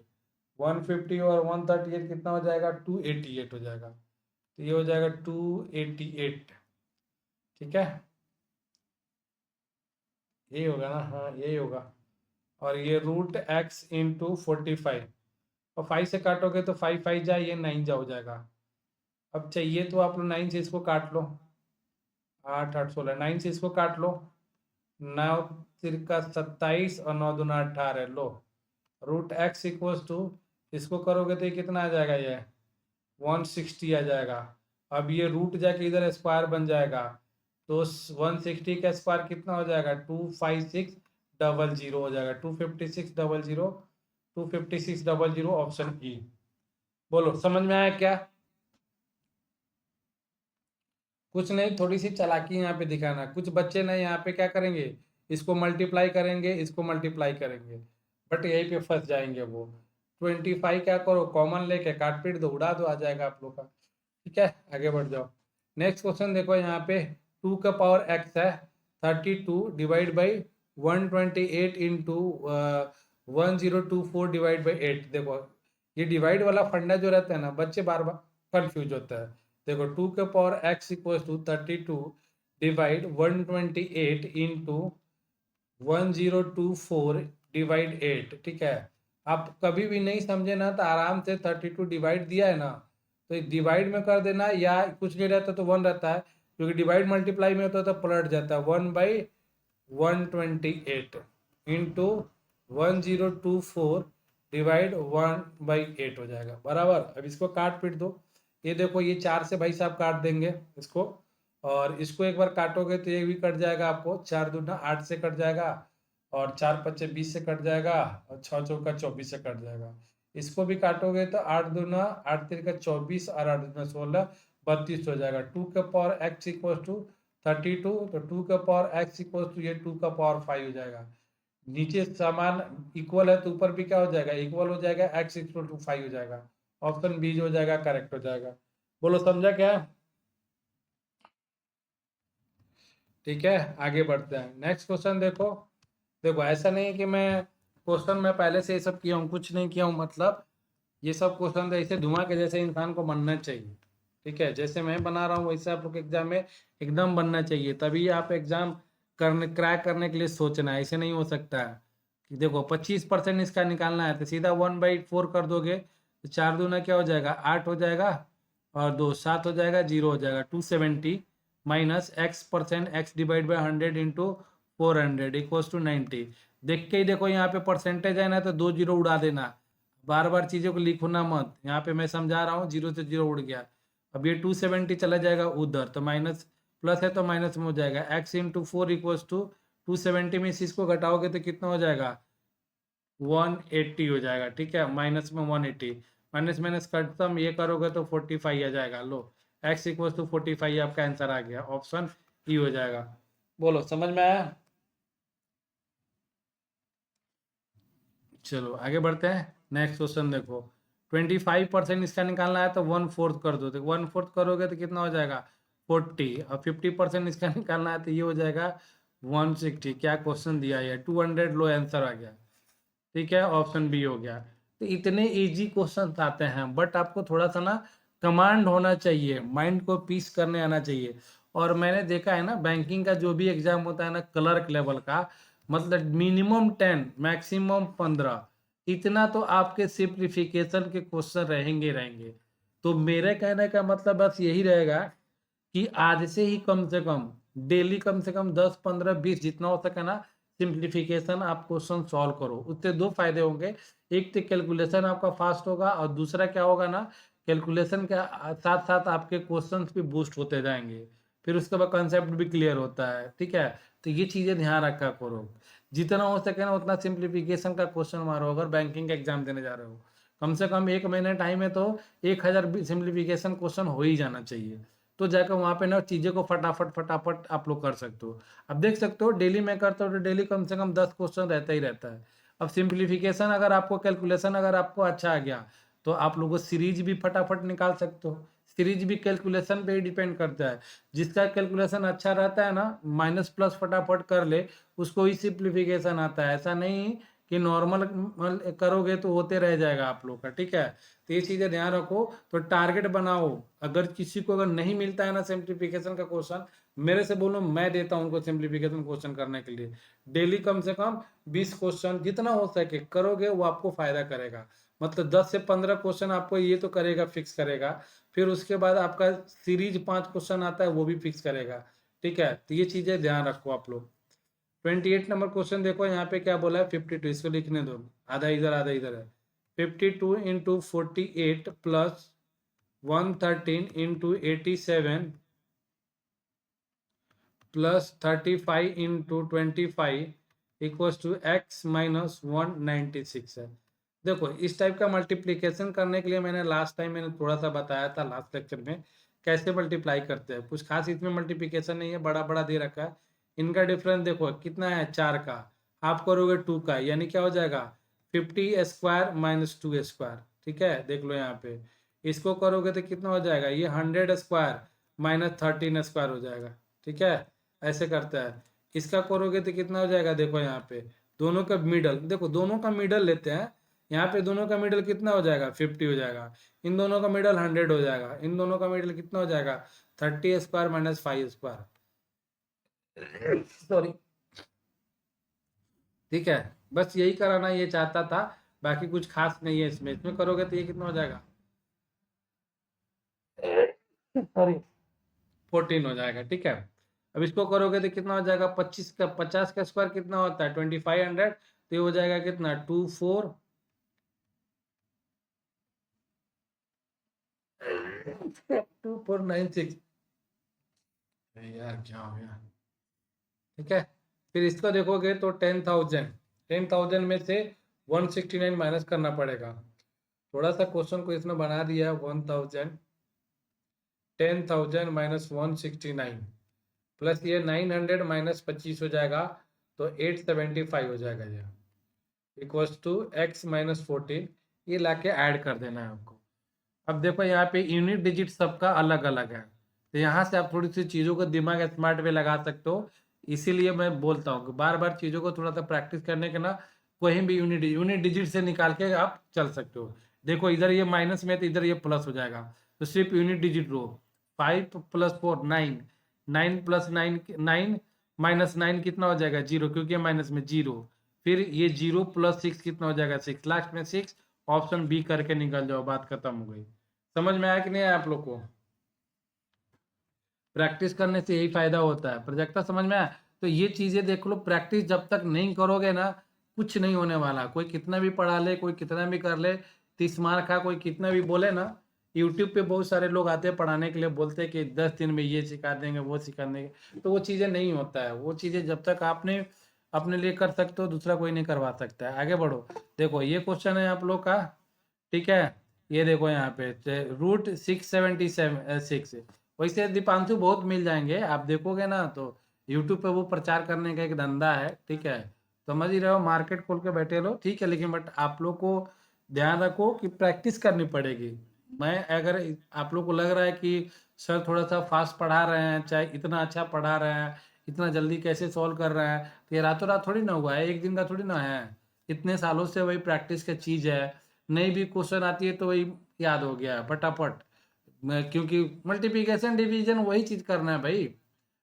150 और 138 कितना हो जाएगा, 288 हो जाएगा। तो ये हो जाएगा 288। ठीक है, यही होगा ना, हाँ यही होगा। और ये रूट एक्स इंटू 45, और 5 से काटोगे तो 5 5 जाए, ये 9 जा हो जाएगा। अब चाहिए तो आप लोग 9 से इसको काट लो, 8 8 16, 9 से इसको काट लो, 9 तिरका 27 और 9 दूना 18, लो रूट एक्स इक्वल्स टू, इसको करोगे तो ये कितना आ जाएगा, ये 160 आ जाएगा। अब ये रूट जाके इधर स्क्वायर बन जाएगा, तो 160 का स्क्वायर कितना हो जाएगा, 25600 हो जाएगा, 25600, 25600, ऑप्शन ई। बोलो समझ में आया क्या? कुछ नहीं, थोड़ी सी चालाकी यहाँ पे दिखाना। कुछ बच्चे ना यहाँ पे क्या करेंगे, इसको मल्टीप्लाई करेंगे, इसको मल्टीप्लाई करेंगे, बट यहीं पे फंस जाएंगे वो। 25 क्या करो, कॉमन लेके काट पीट दो, उड़ा दो, आ जाएगा आप लोग का। ठीक है, आगे बढ़ जाओ। नेक्स्ट क्वेश्चन देखो, यहाँ पे 2 का पावर x है, 32 divide by 128 into 1024 divide by 8। देखो ये डिवाइड वाला फंडा जो रहता है ना, बच्चे बार बार कंफ्यूज होता है। देखो 2 के power x equal to 32 divide 128 into 1024 divide 8। ठीक है, आप कभी भी नहीं समझे ना तो आराम से 32 डिवाइड दिया है ना, तो डिवाइड में कर देना, या कुछ नहीं रहता तो 1 रहता है, क्योंकि डिवाइड मल्टीप्लाई में होता है तो पलट जाता है। 1/128 इंटू 1024 डिवाइड 1/8 हो जाएगा बराबर। अब इसको काट पीट दो, ये देखो ये 4 से भाई साहब काट देंगे इसको, और इसको एक बार काटोगे तो ये भी कट जाएगा आपको, 4 दूना 8 से कट जाएगा, और 4 पच्चे 20 से कट जाएगा, और 6 चौका 24 से कट जाएगा। इसको भी काटोगे तो 8 दूना 8 तिरका 24 और 8 दूना 16, 32 हो जाएगा। 2 का पावर x इक्वल टू 32, तो 2 का पावर x इक्वल टू ये 2 का पावर 5 हो जाएगा। नीचे समान इक्वल है तो ऊपर भी क्या हो जाएगा, इक्वल हो जाएगा, x इक्वल टू 5 हो जाएगा। ऑप्शन बी जो हो जाएगा करेक्ट हो जाएगा। बोलो समझा क्या? ठीक है, आगे बढ़ते हैं। नेक्स्ट क्वेश्चन देखो। देखो ऐसा नहीं है कि मैं क्वेश्चन में पहले से ये सब किया हूँ, कुछ नहीं किया हूँ, मतलब ये सब क्वेश्चन तो ऐसे धुआं के जैसे इंसान को बनना चाहिए। ठीक है, जैसे मैं बना रहा हूँ वैसे आप लोग एग्जाम में एकदम बनना चाहिए, तभी आप एग्जाम करने क्रैक करने के लिए सोचना है। ऐसे नहीं हो सकता है कि देखो 25% इसका निकालना है तो सीधा 1/4 कर दोगे, तो 4 दूना क्या हो जाएगा, 8 हो जाएगा, और 2 7 हो जाएगा, 0 हो जाएगा। 270 minus x% x divide by 100 into 400 equals to 90। देख के ही देखो यहाँ पे परसेंटेज है ना, तो 2 जीरो उड़ा देना, बार बार चीज़ों को लिखो ना मत। यहाँ पे मैं समझा रहा हूँ, 0 से 0 उड़ गया। अब ये 270 चला जाएगा उधर, तो माइनस प्लस है तो माइनस में हो जाएगा। x इंटू 4 इक्वल्स टू 270 में से इसको घटाओगे तो कितना हो जाएगा, 180 हो जाएगा। ठीक है, माइनस में 180, माइनस माइनस खत्म, ये करोगे तो 45 आ जाएगा। लो x इक्वल्स टू 45 आपका आंसर आ गया, ऑप्शन ई हो जाएगा। बोलो समझ में आया? चलो आगे बढ़ते हैं। नेक्स्ट क्वेश्चन देखो, 25% इसका निकालना है तो 1/4 कर दो, तो 1/4 करोगे तो कितना हो जाएगा, 40, और 50% इसका निकालना है तो ये हो जाएगा 160। क्या क्वेश्चन दिया है, 200, लो आंसर आ गया। ठीक है, ऑप्शन बी हो गया। तो इतने इजी क्वेश्चन आते हैं, बट आपको थोड़ा सा ना कमांड होना चाहिए, माइंड को पीस करने आना चाहिए। और मैंने देखा है ना, बैंकिंग का जो भी एग्जाम होता है ना क्लर्क लेवल का, मतलब मिनिमम 10 मैक्सिमम 15, इतना तो आपके सिंप्लीफिकेशन के क्वेश्चन रहेंगे रहेंगे। तो मेरे कहने का मतलब बस यही रहेगा कि आज से ही कम से कम डेली कम से कम 10 15 20 जितना हो सके ना सिंप्लीफिकेशन आप क्वेश्चन सॉल्व करो। उससे दो फायदे होंगे, एक तो कैलकुलेशन आपका फास्ट होगा, और दूसरा क्या होगा ना, कैलकुलेशन के साथ साथ आपके क्वेश्चंस भी बूस्ट होते जाएंगे, फिर उसके बाद कंसेप्ट भी क्लियर होता है। ठीक है, तो ये चीज़ें ध्यान रखा करो, जितना हो सके ना उतना सिंप्लीफिकेशन का क्वेश्चन मारो अगर बैंकिंग का एग्जाम देने जा रहे हो। कम से कम 1 महीने टाइम है तो 1000 सिंप्लीफिकेशन क्वेश्चन हो ही जाना चाहिए, तो जाकर वहाँ पे ना चीज़ें को फटाफट फटाफट आप लोग कर सकते हो। अब देख सकते हो डेली मैं करता हूँ तो डेली कम से कम 10 क्वेश्चन रहता ही रहता है। अब सिंप्लीफिकेशन अगर आपको कैलकुलेशन अगर आपको अच्छा आ गया तो आप लोगों सीरीज भी फटाफट निकाल सकते हो। सीरीज भी कैलकुलेशन पे ही डिपेंड करता है। जिसका कैलकुलेशन अच्छा रहता है ना, माइनस प्लस फटाफट कर ले, उसको ही सिंप्लीफिकेशन आता है। ऐसा नहीं कि नॉर्मल करोगे तो होते रह जाएगा आप लोग का, ठीक है। तो ये चीज़ें ध्यान रखो। तो टारगेट बनाओ, अगर किसी को अगर नहीं मिलता है ना सिंप्लीफिकेशन का क्वेश्चन, मेरे से बोलो, मैं देता हूँ उनको सिंप्लीफिकेशन क्वेश्चन करने के लिए। डेली कम से कम 20 क्वेश्चन जितना हो सके करोगे, वो आपको फायदा करेगा। मतलब 10 से 15 क्वेश्चन आपको ये तो करेगा, फिक्स करेगा। फिर उसके बाद आपका सीरीज 5 क्वेश्चन आता है, वो भी फिक्स करेगा, ठीक है। तो ये चीजें ध्यान रखो आप लोग। 28 नंबर क्वेश्चन देखो यहाँ पे क्या बोला है, 52, इसको लिखने दो, आधा इधर है। 52 into 48 plus 113 into 87 plus 35 into 25 equals to X minus 196 है। देखो इस टाइप का मल्टीप्लीकेशन करने के लिए मैंने लास्ट टाइम मैंने थोड़ा सा बताया था लास्ट लेक्चर में, कैसे मल्टीप्लाई करते हैं। कुछ खास इसमें मल्टीप्लीकेशन नहीं है, बड़ा बड़ा दे रखा है। इनका डिफरेंस देखो कितना है, 4 का। आप करोगे 2 का, यानी क्या हो जाएगा, 50 स्क्वायर माइनस 2 स्क्वायर, ठीक है। देख लो यहाँ पे, इसको करोगे तो कितना हो जाएगा, ये 100 स्क्वायर माइनस 13 स्क्वायर हो जाएगा, ठीक है। ऐसे करता है। इसका करोगे तो कितना हो जाएगा, देखो यहाँ पे दोनों का मिडल, देखो दोनों का मिडल लेते हैं। यहाँ पे दोनों का मिडल कितना हो जाएगा, 50 हो जाएगा। इन दोनों का मिडल 100 हो जाएगा। इन दोनों का मिडल कितना हो जाएगा, 30 स्क्वायर माइनस 5 स्क्वायर, सॉरी, ठीक है। बस यही कराना ये चाहता था, बाकी कुछ खास नहीं है इसमें। इसमें करोगे तो ये कितना हो जाएगा, सॉरी, 14 हो जाएगा, ठीक है। अब इसको करोगे तो कितना हो जाएगा, 50 का स्क्वायर कितना होता है, 2500, तो ये हो जाएगा कितना, 2496। यार क्या हो गया, ठीक है। फिर इसको देखोगे तो 10,000 में से 169 माइनस करना पड़ेगा। थोड़ा सा क्वेश्चन को इसमें बना दिया है, 10,000 माइनस 169 प्लस ये 900 माइनस 25 हो जाएगा, तो 875 हो जाएगा ये, इक्वल्स टू एक्स माइनस 14। ये लाके ऐड कर देना है आपको। अब देखो यहाँ पे यूनिट डिजिट सबका अलग अलग है, तो यहाँ से आप थोड़ी सी चीज़ों को दिमाग स्मार्ट वे लगा सकते हो। इसीलिए मैं बोलता हूँ कि बार बार चीज़ों को थोड़ा सा प्रैक्टिस करने के ना, कोई भी यूनिट डिजिट से निकाल के आप चल सकते हो। देखो इधर ये माइनस में तो इधर ये प्लस हो जाएगा, तो सिर्फ यूनिट डिजिट रो। 5 + 4 9, 9 + 9 9, माइनस 9 कितना हो जाएगा, 0, क्योंकि माइनस में 0। फिर ये 0 + 6 कितना हो जाएगा, 6, लास्ट में 6। ऑप्शन बी करके निकल जाओ, बात खत्म हो गई। समझ में आया कि नहीं आया आप लोग को। प्रैक्टिस करने से यही फायदा होता है। प्रोजेक्टर समझ में आया। तो ये चीजें देख लो, प्रैक्टिस जब तक नहीं करोगे ना, कुछ नहीं होने वाला। कोई कितना भी पढ़ा ले, कोई कितना भी कर ले, 30 मार्क का कोई कितना भी बोले ना, यूट्यूब पे बहुत सारे लोग आते हैं पढ़ाने के लिए, बोलते हैं कि 10 दिन में ये सिखा देंगे, वो सिखा देंगे, तो वो चीज़ें नहीं होता है। वो चीज़ें जब तक आपने अपने लिए कर सकते हो, दूसरा कोई नहीं करवा सकता है। आगे बढ़ो। देखो ये क्वेश्चन है आप लोग का, ठीक है। ये देखो यहाँ पे √676। वैसे दीपांशु बहुत मिल जाएंगे, आप देखोगे ना तो यूट्यूब पे वो प्रचार करने का एक धंधा है, ठीक है। समझ ही रहे हो, मार्केट खोल के बैठे लो, ठीक है। लेकिन बट आप लोग को ध्यान रखो कि प्रैक्टिस करनी पड़ेगी। मैं अगर आप लोग को लग रहा है कि सर थोड़ा सा फास्ट पढ़ा रहे हैं, चाहे इतना अच्छा पढ़ा रहे हैं, इतना जल्दी कैसे सॉल्व कर रहे हैं, तो ये रातों रात थोड़ी ना हुआ है, एक दिन का थोड़ी ना है। इतने सालों से वही प्रैक्टिस का चीज़ है। नई भी क्वेश्चन आती है तो वही याद हो गया है फटाफट। क्योंकि मल्टीप्लिकेशन डिवीजन वही चीज करना है भाई।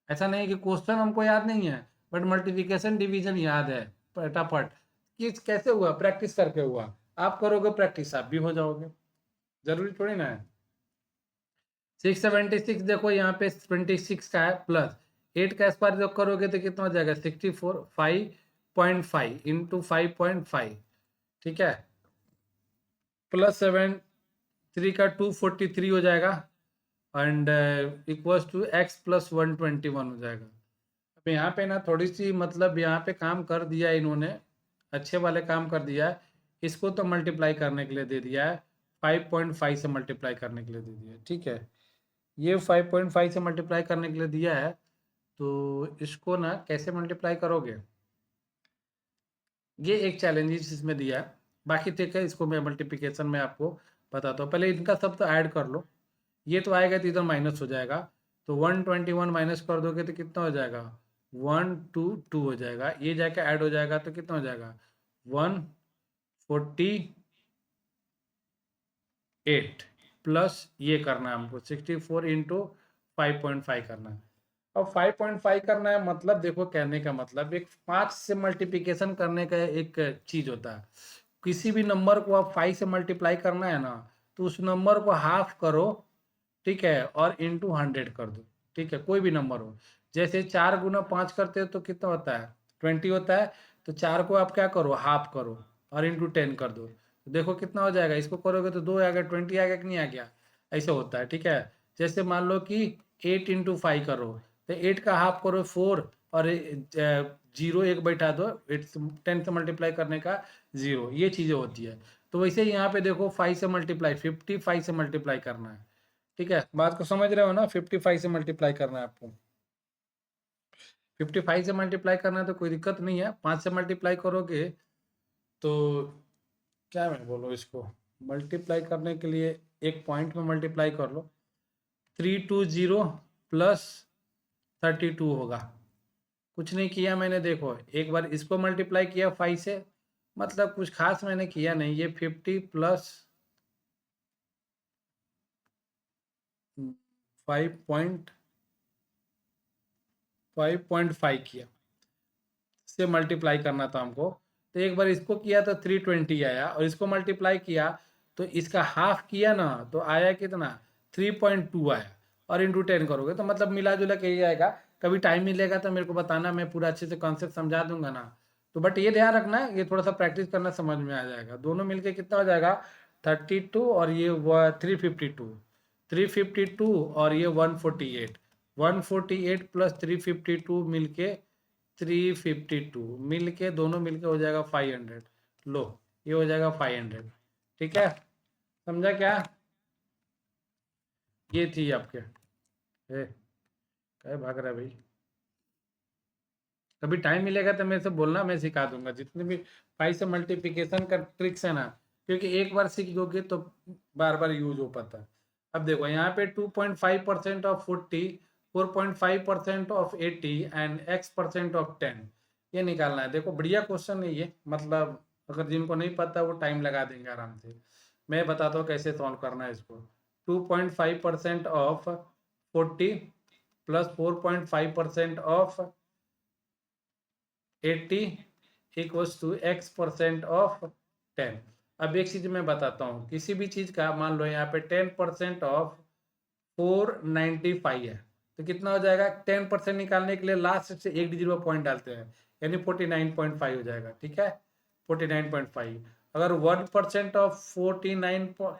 ऐसा नहीं कि क्वेश्चन हमको याद नहीं है, बट मल्टीप्लिकेशन डिवीजन याद है फटाफट। किस कैसे हुआ, प्रैक्टिस करके हुआ। आप करोगे प्रैक्टिस, आप भी हो जाओगे, जरूरी थोड़ी ना है। 676 देखो यहाँ पे 26 का है, प्लस 8 का स्क्वायर जो करोगे तो कितना हो जाएगा, 64 5.5 इंटू 5.5, ठीक है। प्लस 3 का 243 हो जाएगा, and equals to X plus 121 हो जाएगा। अब यहाँ पे ना थोड़ी सी मतलब यहाँ पे काम कर दिया इन्होंने, अच्छे वाले काम कर दिया है। इसको तो मल्टीप्लाई करने के लिए दे दिया है, 5.5 से मल्टीप्लाई करने के लिए दे दिया है, ठीक है। ये 5.5 से मल्टीप्लाई करने के लिए दिया है, तो इसको ना कैसे मल्टीप्लाई करोगे, ये एक चैलेंजेस इसमें दिया है। बाकी ठीक है, इसको मैं मल्टीप्लिकेशन में आपको बताता हूँ। पहले इनका सब तो ऐड कर लो, ये तो आएगा तो इधर माइनस हो जाएगा, तो 121 माइनस कर दोगे तो कितना हो जाएगा, 122 हो जाएगा। ये जाके ऐड हो जाएगा तो कितना हो जाएगा, 148 प्लस ये करना है हमको 64 इंटू 5.5 करना है। अब 5.5 करना है, मतलब देखो कहने का मतलब एक 5 से मल्टीप्लिकेशन करने का एक चीज होता है। किसी भी नंबर को आप 5 से मल्टीप्लाई करना है ना, तो उस नंबर को हाफ करो, ठीक है, और इंटू 100 कर दो, ठीक है, कोई भी नंबर हो। जैसे 4 गुना 5 करते हो तो कितना होता है, 20 होता है। तो 4 को आप क्या करो, हाफ करो और इंटू 10 कर दो, तो देखो कितना हो जाएगा। इसको करोगे तो 2 आ गया, 20 आ गया कि नहीं आ गया, ऐसे होता है, ठीक है। जैसे मान लो कि 8 इंटू 5 करो, तो 8 का हाफ करो 4, और 0 एक बैठा दो, 10 से मल्टीप्लाई करने का 0, ये चीज़ें होती है। तो वैसे ही यहाँ पे देखो 5 से मल्टीप्लाई 55 से मल्टीप्लाई करना है, ठीक है। बात को समझ रहे हो ना, 55 से मल्टीप्लाई करना है आपको, 55 से मल्टीप्लाई करना है तो कोई दिक्कत नहीं है। 5 से मल्टीप्लाई करोगे तो क्या मैं बोलूँ, इसको मल्टीप्लाई करने के लिए एक पॉइंट में मल्टीप्लाई कर लो, 320 प्लस 32 होगा। कुछ नहीं किया मैंने, देखो एक बार इसको मल्टीप्लाई किया 5 से, मतलब कुछ खास मैंने किया नहीं। ये 50 प्लस 5.5 किया, से मल्टीप्लाई करना था हमको। तो एक बार इसको किया तो 320 आया, और इसको मल्टीप्लाई किया तो इसका हाफ किया ना, तो आया कितना, 3.2 आया, और इंटू 10 करोगे तो मतलब मिला जुला के ही आएगा। कभी टाइम मिलेगा तो मेरे को बताना, मैं पूरा अच्छे से कॉन्सेप्ट समझा दूंगा ना। तो बट ये ध्यान रखना, ये थोड़ा सा प्रैक्टिस करना, समझ में आ जाएगा। दोनों मिलके कितना हो जाएगा, 32, और ये 352, 352, और ये 148, 148 प्लस 352 मिलके 352 मिल के, दोनों मिल के हो जाएगा 500। लो, ये हो जाएगा 500, ठीक है। समझा क्या, ये थी आपके क्या भाग रहा है भाई। कभी टाइम मिलेगा तो मेरे से बोलना, मैं सिखा दूंगा जितने भी 5 से मल्टीप्लिकेशन का ट्रिक्स है ना, क्योंकि एक बार सीख लोगे तो बार बार यूज हो पाता है। अब देखो यहाँ पे 2.5% of 40, 4.5% of 80 and x% of 10, ये निकालना है। देखो बढ़िया क्वेश्चन है ये, मतलब अगर जिनको नहीं पता वो टाइम लगा देंगे आराम से। मैं बताता हूँ कैसे सॉल्व करना है इसको। 2.5% of 40 plus 4.5% of 80 equals to x% of 10। अब एक चीज मैं बताता हूँ, किसी भी चीज का मान लो यहाँ पे 10% ऑफ 495 है, तो कितना हो जाएगा, 10% निकालने के लिए लास्ट से एक डिजिट पर पॉइंट डालते हैं, यानी 49.5 हो जाएगा, ठीक है, 49.5। अगर 1% ऑफ 49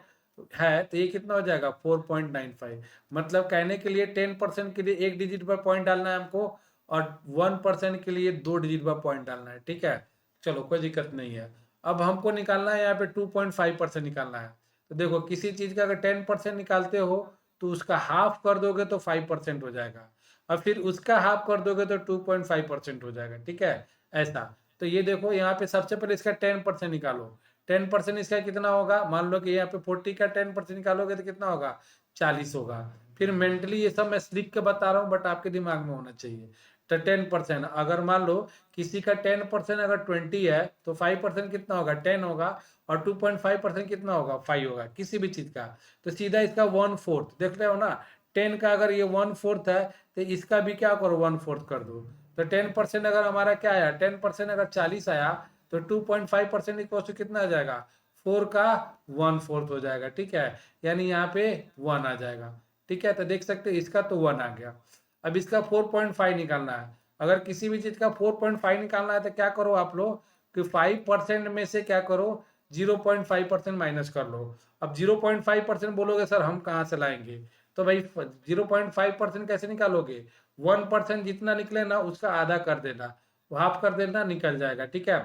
है तो ये कितना हो जाएगा, 4.95। मतलब कहने के लिए 10% के लिए एक डिजिट पर पॉइंट डालना है हमको, और 1% के लिए 2 डिजिट पर पॉइंट डालना है, ठीक है। चलो कोई दिक्कत नहीं है। अब हमको निकालना है यहाँ पे 2.5% निकालना है। तो देखो किसी चीज का अगर 10% निकालते हो तो उसका हाफ कर दोगे तो 5% हो जाएगा, और फिर उसका हाफ कर दोगे तो 2.5% हो जाएगा, ठीक है, ऐसा। तो ये देखो यहाँ पे सबसे पहले इसका 10% निकालो। 10% इसका कितना होगा, मान लो कि यहाँ पे 40 का 10% निकालोगे तो कितना होगा, 40 होगा। फिर मेंटली ये सब मैं लिख के बता रहा हूँ, बट आपके दिमाग में होना चाहिए। तो 10%, अगर मान लो किसी का 10% अगर 20 है तो 5% कितना होगा, 10 होगा, और 2.5% कितना होगा, 5 होगा किसी भी चीज का। तो सीधा इसका 1/4 देख रहे हो ना, 10 का अगर ये 1/4 है तो इसका भी क्या करो, 1/4 कर दो। तो 10% अगर हमारा क्या आया, 10% अगर 40 आया, तो 2.5% इक्वल टू कितना आ जाएगा, 4 का 1/4 हो जाएगा, ठीक है, यानी यहाँ पे 1 आ जाएगा, ठीक है। तो देख सकते हैं इसका तो 1 आ गया। अब इसका 4.5 निकालना है। अगर किसी भी चीज का 4.5 निकालना है तो क्या करो आप लोग, कि 5% में से क्या करो, 0.5% माइनस कर लो। अब 0.5% बोलोगे सर हम कहाँ से लाएंगे, तो भाई 0.5% कैसे निकालोगे, 1% जितना निकले ना उसका आधा कर देना, हाफ कर देना, निकल जाएगा, ठीक है।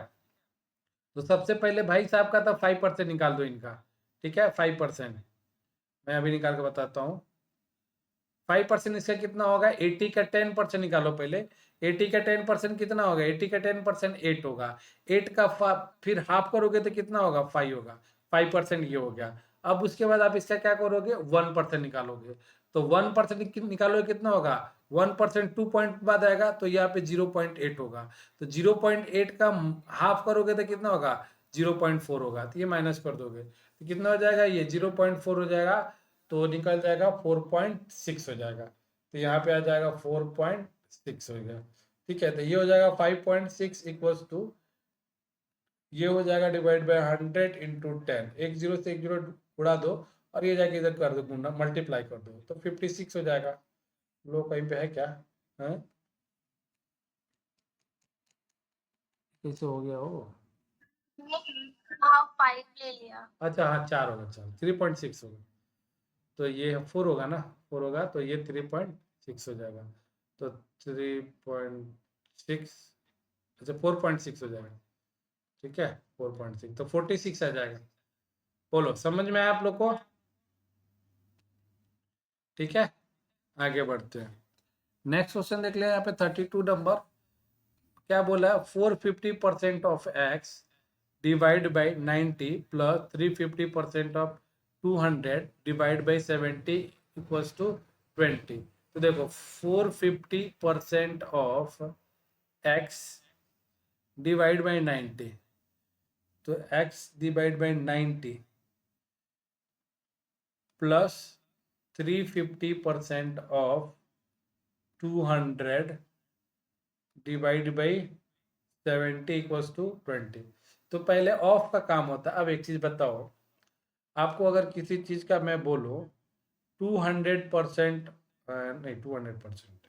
तो सबसे पहले भाई साहब का था 5% निकाल दो इनका, ठीक है 5%। मैं अभी निकाल के बताता हूँ। 5% इसका कितना होगा, 80 का 10% निकालो पहले। 80 का 10% कितना होगा, 80 का 10% 8 होगा। 8 का फिर हाफ करोगे तो कितना होगा, 5 होगा। 5% ये हो गया। अब उसके बाद आप इसका क्या करोगे, 1% निकालोगे। तो 1% निकालोगे कितना होगा, 1% 2 पॉइंट बाद आएगा तो यहाँ पे 0.8 होगा। तो 0.8 का हाफ करोगे तो कितना होगा, 0.4 होगा। तो ये माइनस कर दोगे तो कितना हो जाएगा, ये 0.4 हो जाएगा। तो निकल जाएगा 4.6 हो जाएगा। तो यहाँ पे आ जाएगा 4.6 हो गया। ठीक है, तो ये हो जाएगा 5.6 इक्वल्स टू, ये हो जाएगा डिवाइड बाय 100 इंटू 10। एक जीरो से एक जीरो उड़ा दो और ये जाके इधर कर दो, गुना मल्टीप्लाई कर दो तो 56 हो जाएगा। लो कहीं पे है क्या, है कैसे हो गया हो। हाँ 5 ले लिया। अच्छा हाँ 4 होगा, चलो 3.6 होगा। तो ये 4 होगा ना, 4 होगा तो ये 3.6 हो जाएगा। तो 3.6, अच्छा 4.6 हो जाएगा। ठीक है 4.6 तो 46 आ जाएगा। बोलो समझ में आया आप लोग को, ठीक है। आगे बढ़ते हैं, नेक्स्ट क्वेश्चन देख ले यहाँ पे 32 नंबर। क्या बोला है, 450% of X divide by 90 plus 350% of 200 divide by 70 equals to 20। तो देखो 450% ऑफ एक्स डिवाइड बाई 90, तो x divide by 90 plus 350% of 200 divide by 70 equals to 20। तो पहले ऑफ का काम होता है। अब एक चीज बताओ, आपको अगर किसी चीज का मैं बोलूं 200%, नहीं 200%,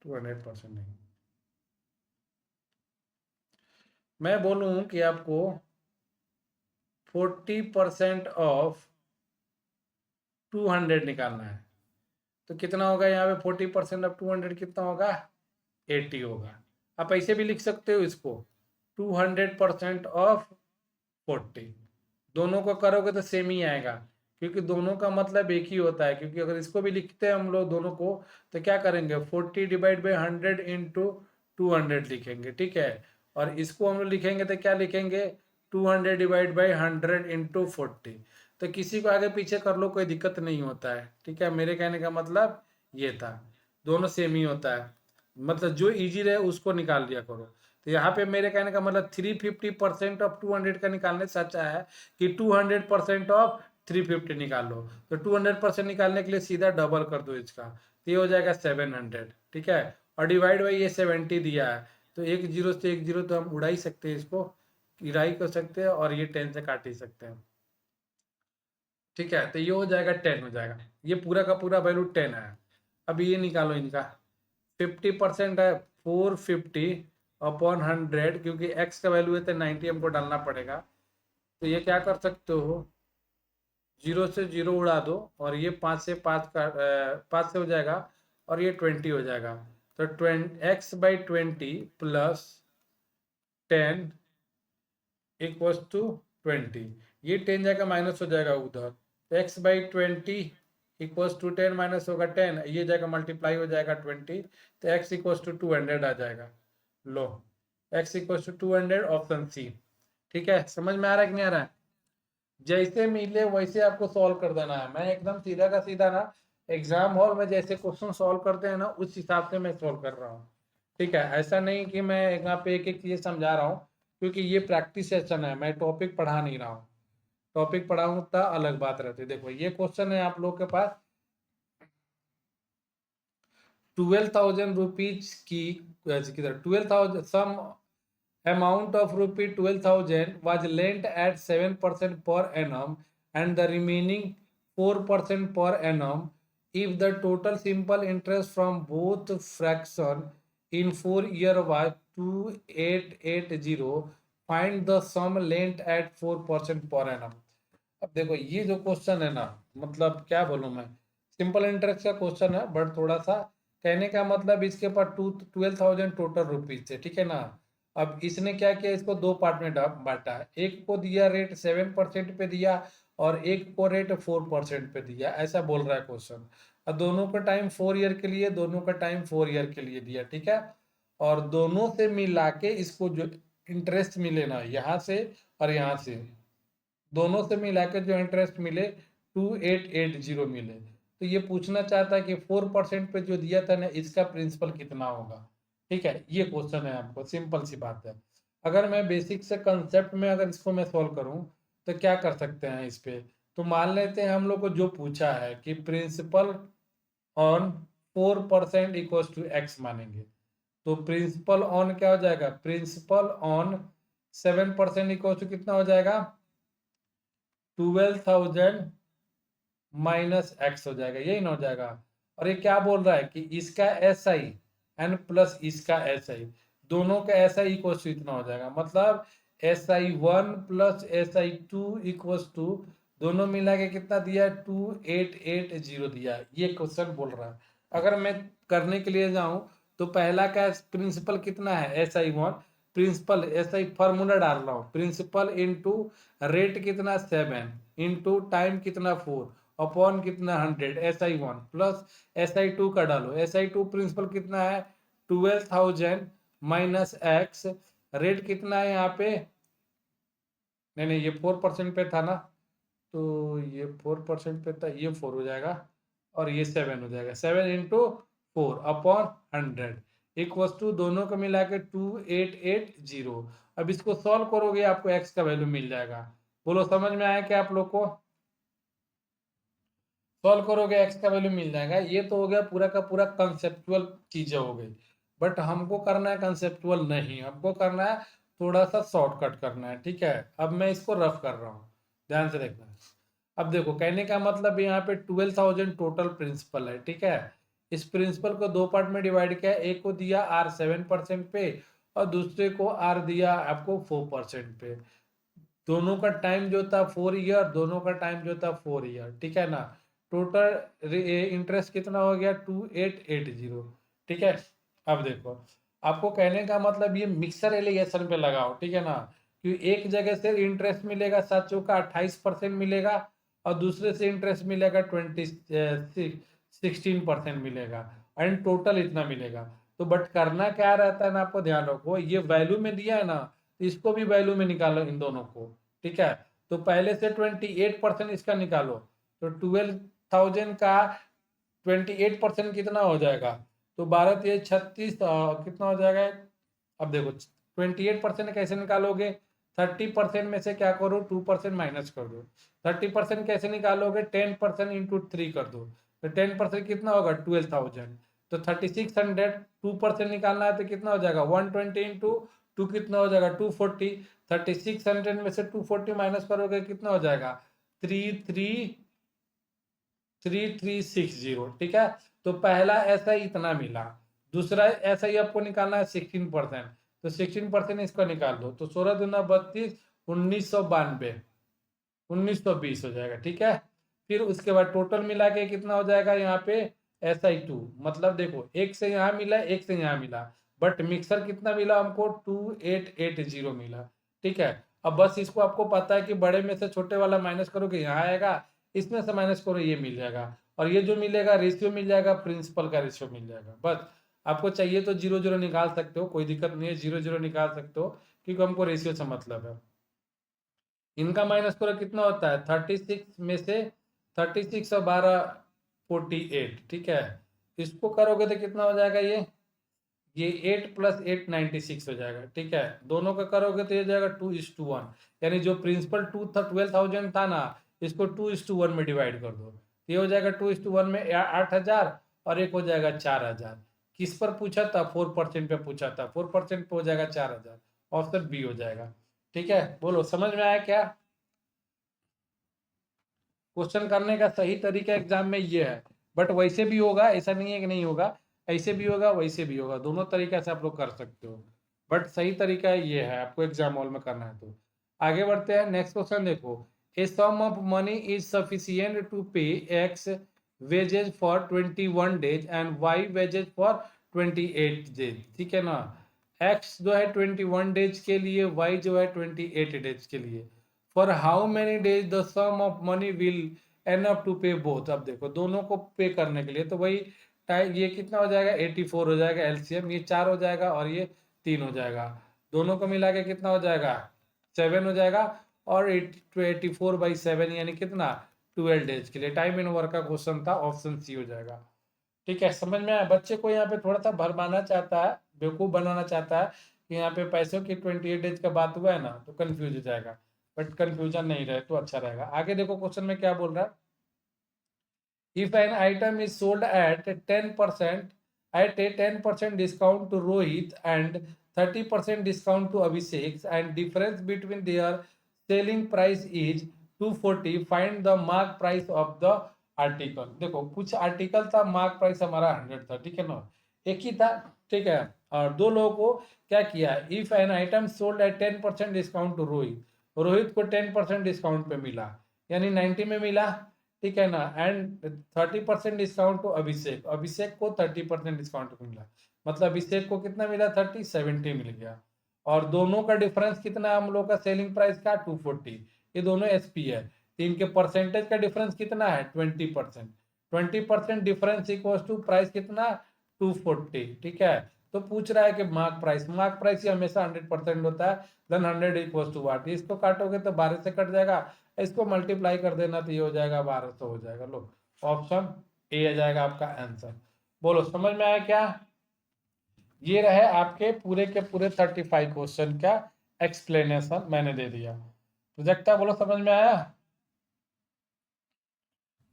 200% नहीं, मैं बोलूं कि आपको 40% ऑफ 200 निकालना है, तो कितना होगा यहाँ पे 40% ऑफ 200 कितना होगा, 80 होगा। आप ऐसे भी लिख सकते हो इसको, 200% ऑफ 40। दोनों को करोगे तो सेम ही आएगा, क्योंकि दोनों का मतलब एक ही होता है। क्योंकि अगर इसको भी लिखते हैं हम लोग दोनों को, तो क्या करेंगे 40 डिवाइड बाई 100 इंटू 200 लिखेंगे, ठीक है। और इसको हम लोग लिखेंगे तो क्या लिखेंगे, 200 डिवाइड बाई 100 इंटू 40। तो किसी को आगे पीछे कर लो कोई दिक्कत नहीं होता है, ठीक है। मेरे कहने का मतलब ये था, दोनों सेम ही होता है, मतलब जो इजी रहे उसको निकाल लिया करो। तो यहाँ पे मेरे कहने का मतलब 350% ऑफ 200 का निकालने से अच्छा है कि 200% ऑफ 350 निकाल लो। तो 200% निकालने के लिए सीधा डबल कर दो इसका, तो ये हो जाएगा 700, ठीक है। और डिवाइड बाई ये 70 दिया है, तो एक जीरो से एक जीरो तो हम उड़ा ही सकते हैं, इसको इराई कर सकते हैं और ये 10 से काट ही सकते हैं, ठीक है। तो ये हो जाएगा 10 हो जाएगा, ये पूरा का पूरा वैल्यू 10 है। अब ये निकालो इनका, 50% है 450 अपॉन 100, क्योंकि x का वैल्यू है तो 90 हमको डालना पड़ेगा। तो ये क्या कर सकते हो, जीरो से जीरो उड़ा दो और ये 5 से 5 का 5 से हो जाएगा और ये 20 हो जाएगा। तो x/20 प्लस 10 इक्वल्स टू 20। ये 10 जाएगा माइनस हो जाएगा उधर, तो x/20 इक्वल्स टू 10 माइनस होगा 10, ये जाएगा मल्टीप्लाई हो जाएगा 20, तो x इक्वल्स टू 200 आ जाएगा। लो x equals to 200, option C. ठीक है, समझ में आ रहा है कि नहीं आ रहा है, जैसे मिले वैसे आपको सॉल्व कर देना है। मैं एकदम सीधा का सीधा ना, एग्जाम हॉल में जैसे क्वेश्चन सॉल्व करते हैं ना उस हिसाब से मैं सॉल्व कर रहा हूँ, ठीक है। ऐसा नहीं कि मैं यहाँ पे एक एक चीज समझा रहा हूँ, क्योंकि ये प्रैक्टिस सेशन है, मैं टॉपिक पढ़ा नहीं रहा हूँ। टॉपिक पढ़ाऊँ तो अलग बात रहती है। देखो ये क्वेश्चन है आप लोग के पास, 12,000 रुपीज की, किधर 12,000, सम amount of rupee 12,000 was lent at 7% per annum and the remaining 4% per annum. If the total simple interest from both fraction in 4 year was 2880, find the sum lent at 4% per annum. अब देखो ये जो question है ना, मतलब क्या बोलूं मैं, सिंपल इंटरेस्ट का क्वेश्चन है, बट थोड़ा सा कहने का मतलब इसके पास 12,000 टोटल रुपीज थे, ठीक है ना। अब इसने क्या किया, इसको दो पार्ट में बांटा। एक को दिया रेट 7% पे दिया और एक को रेट 4% पे दिया, ऐसा बोल रहा है क्वेश्चन। और दोनों का टाइम 4 ईयर के लिए, दोनों का टाइम 4 ईयर के लिए दिया, ठीक है। और दोनों से मिला के इसको जो इंटरेस्ट मिले ना, यहाँ से और यहाँ से, दोनों से मिला के जो इंटरेस्ट मिले 2880 मिले। तो ये पूछना चाहता है कि 4% पे जो दिया था ना, इसका प्रिंसिपल कितना होगा। ठीक है, ये क्वेश्चन है आपको, सिंपल सी बात है। अगर मैं बेसिक से कंसेप्ट में अगर इसको मैं सॉल्व करूं तो क्या कर सकते हैं इस पे। तो मान लेते हैं हम लोग को जो पूछा है कि principal on 4% equals to X मानेंगे। तो प्रिंसिपल ऑन क्या हो जाएगा, प्रिंसिपल ऑन 7% इक्वल्स टू कितना हो जाएगा, 12,000 माइनस एक्स हो जाएगा, यही ना हो जाएगा। और ये क्या बोल रहा है कि इसका एस आई एन प्लस इसका एस आई, दोनों का एस आई इक्वल टू इतना हो जाएगा। मतलब S I 1 plus S I 2 equal to, दोनों मिला के कितना दिया, 2880 दिया। ये क्वेश्चन बोल रहा है। अगर मैं करने के लिए जाऊं तो पहला का प्रिंसिपल कितना है, S I 1, principal S I formula डाल रहा हूँ, प्रिंसिपल इंटू रेट कितना 7 इंटू टाइम कितना 4 अपॉन कितना 100, S I 1 plus S I 2 का डालो। एस आई 2 प्रिंसिपल कितना है 12,000 माइनस एक्स, रेट कितना है यहाँ पे, नहीं नहीं ये 4% पे था ना, तो ये 4% पे था, ये 4 हो जाएगा और ये 7 हो जाएगा। 7 इंटू 4 अपॉन 100 इक्वल्स टू, दोनों को मिला के 2880। अब इसको सॉल्व करोगे आपको एक्स का वैल्यू मिल जाएगा। बोलो समझ में आया क्या आप लोग को, सॉल्व करोगे एक्स का वैल्यू मिल जाएगा। ये तो हो गया पूरा का पूरा कंसेप्चुअल चीजें हो गई। बट हमको करना है कंसेप्चुअल नहीं, हमको करना है थोड़ा सा शॉर्टकट करना है। ठीक है, अब मैं इसको रफ कर रहा हूँ, ध्यान से देखना। अब देखो कहने का मतलब यहाँ पे 12,000 टोटल प्रिंसिपल है, ठीक है। इस प्रिंसिपल को दो पार्ट में डिवाइड किया, एक को दिया आर 7% पे और दूसरे को आर दिया आपको 4% पे। दोनों का टाइम जो था 4 ईयर, दोनों का टाइम जो था 4 ईयर, ठीक है ना। टोटल इंटरेस्ट कितना हो गया 2880, ठीक है। अब देखो आपको कहने का मतलब ये मिक्सर एलिगेशन पे लगाओ, ठीक है ना। क्योंकि एक जगह से इंटरेस्ट मिलेगा 7 का 28% मिलेगा और दूसरे से इंटरेस्ट मिलेगा 16% मिलेगा एंड टोटल इतना मिलेगा। तो बट करना क्या रहता है ना, आपको ध्यान रखो, ये वैल्यू में दिया है ना, इसको भी वैल्यू में निकालो इन दोनों को, ठीक है। तो पहले से 28% इसका निकालो, तो 12,000 का 28% कितना हो जाएगा, तो 12×3 = 36, कितना हो जाएगा। अब देखो 28% कैसे निकालोगे, 30% में से क्या करो 2% माइनस कर दो। 30% कैसे निकालोगे, 10% इंटू 3 कर दो, तो 10% कितना होगा 12,000। तो 3600 2% निकालना है तो कितना हो जाएगा 120 इंटू 2 कितना हो जाएगा 240। 3600 में से 240 माइनस करोगे कितना हो जाएगा 3360, ठीक है। तो पहला ऐसा ही इतना मिला, दूसरा ऐसा ही आपको निकालना है 16%, तो 16% इसका निकाल दो, तो 16 दूना 32, 1992, 1920 हो जाएगा, ठीक है। फिर उसके बाद टोटल मिला के कितना हो जाएगा यहाँ पे SI2, मतलब देखो एक से यहाँ मिला एक से यहाँ मिला, बट मिक्सर कितना मिला हमको 2880 मिला, ठीक है। अब बस इसको आपको पता है कि बड़े में से छोटे वाला माइनस करोगे यहाँ आएगा, इसमें से माइनस करो ये मिल जाएगा, और ये जो मिलेगा रेशियो मिल जाएगा, प्रिंसिपल का रेशियो मिल जाएगा। बस आपको चाहिए तो 0 0 निकाल सकते हो, कोई दिक्कत नहीं है, 0 0 निकाल सकते हो क्योंकि हमको रेशियो से मतलब है। इनका माइनस करो कितना होता है 36 में से 36 और 12 48, ठीक है। इसको करोगे तो कितना हो जाएगा ये 8 + 8 96 हो जाएगा, ठीक है। दोनों का करोगे तो ये जाएगा 2:1, यानी जो प्रिंसिपल 12,000 था ना, इसको 2:1 में डिवाइड कर दो, ये हो जाएगा 2:1 में 8,000 और एक हो जाएगा 4,000। किस पर पूछा था 4% पे पूछा था, 4% पे हो जाएगा 4,000, ऑप्शन बी हो जाएगा, ठीक है। बोलो समझ में आया क्या, क्वेश्चन करने का सही तरीका एग्जाम में ये है। बट वैसे भी होगा, ऐसा नहीं है कि नहीं होगा, ऐसे भी होगा वैसे भी होगा, दोनों तरीका से आप लोग कर सकते हो। बट सही तरीका ये है, आपको एग्जाम हॉल में करना है। तो आगे बढ़ते हैं, नेक्स्ट क्वेश्चन देखो। A sum of money is sufficient to pay X wages for 21 days and Y wages for 28 days, ठीक है ना। एक्स जो है 21 डेज के लिए, वाई जो है 28 डेज के लिए। For how many days the sum of money will enough to pay both. अब देखो दोनों को पे करने के लिए तो वही ये कितना हो जाएगा 84 हो जाएगा एलसीएम, ये 4 हो जाएगा और ये 3 हो जाएगा, दोनों को मिला के कितना हो जाएगा 7 हो जाएगा। और 84/7 यानी कितना 12 डेज के लिए। टाइम इन वर्क का क्वेश्चन था, ऑप्शन सी हो जाएगा। ठीक है, समझ में आया। बच्चे को यहाँ पे थोड़ा सा भरमाना चाहता है, बेवकूफ बनाना चाहता है कि यहाँ पे पैसों की 28 डेज का बात हुआ है ना, तो कंफ्यूज हो जाएगा। बट कंफ्यूजन नहीं रहे तो अच्छा रहेगा। आगे देखो क्वेश्चन में क्या बोल रहा है। If an item is sold at 10% at a 10% discount to Rohit and 30% discount to Abhishek, and difference between their selling price is 240, find the mark price of the article। देखो कुछ आर्टिकल था, mark price हमारा 100 था, ठीक है ना, एक ही था, ठीक है। और दो लोगों को क्या किया, if an item sold at 10% discount to Rohit, Rohit को 10% डिस्काउंट पे मिला, यानी 90 में मिला, ठीक है ना, एंड 30% डिस्काउंट टू अभिषेक, अभिषेक को 30% डिस्काउंट मिला, मतलब अभिषेक को कितना मिला 30, 70 मिल गया। और दोनों का डिफरेंस कितना हम लोग का सेलिंग प्राइस का 240, ये दोनों एसपी है, तो इनके परसेंटेज का डिफरेंस कितना है 20%, 20% डिफरेंस इक्वल टू प्राइस कितना 240, ठीक है। तो पूछ रहा है कि मार्क प्राइस, मार्क प्राइस ही हमेशा 100% होता है, देन 100 इक्वल टू वाट, इसको काटोगे तो 12 से कट जाएगा, इसको मल्टीप्लाई कर देना तो ये हो जाएगा 1200 हो जाएगा। लो ऑप्शन ए आ जाएगा आपका आंसर। बोलो समझ में आया क्या। ये रहे आपके पूरे के पूरे 35 क्वेश्चन का एक्सप्लेनेशन मैंने दे दिया। प्रोजेक्टा बोलो समझ में आया,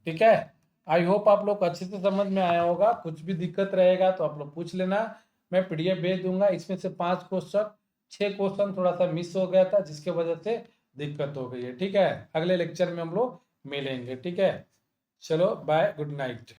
ठीक है। आई होप आप लोग अच्छे से समझ में आया होगा। कुछ भी दिक्कत रहेगा तो आप लोग पूछ लेना, मैं पीडीएफ भेज दूंगा। इसमें से 5 क्वेश्चन 6 क्वेश्चन थोड़ा सा मिस हो गया था जिसके वजह से दिक्कत हो गई है, ठीक है। अगले लेक्चर में हम लोग मिलेंगे, ठीक है। चलो बाय, गुड नाइट।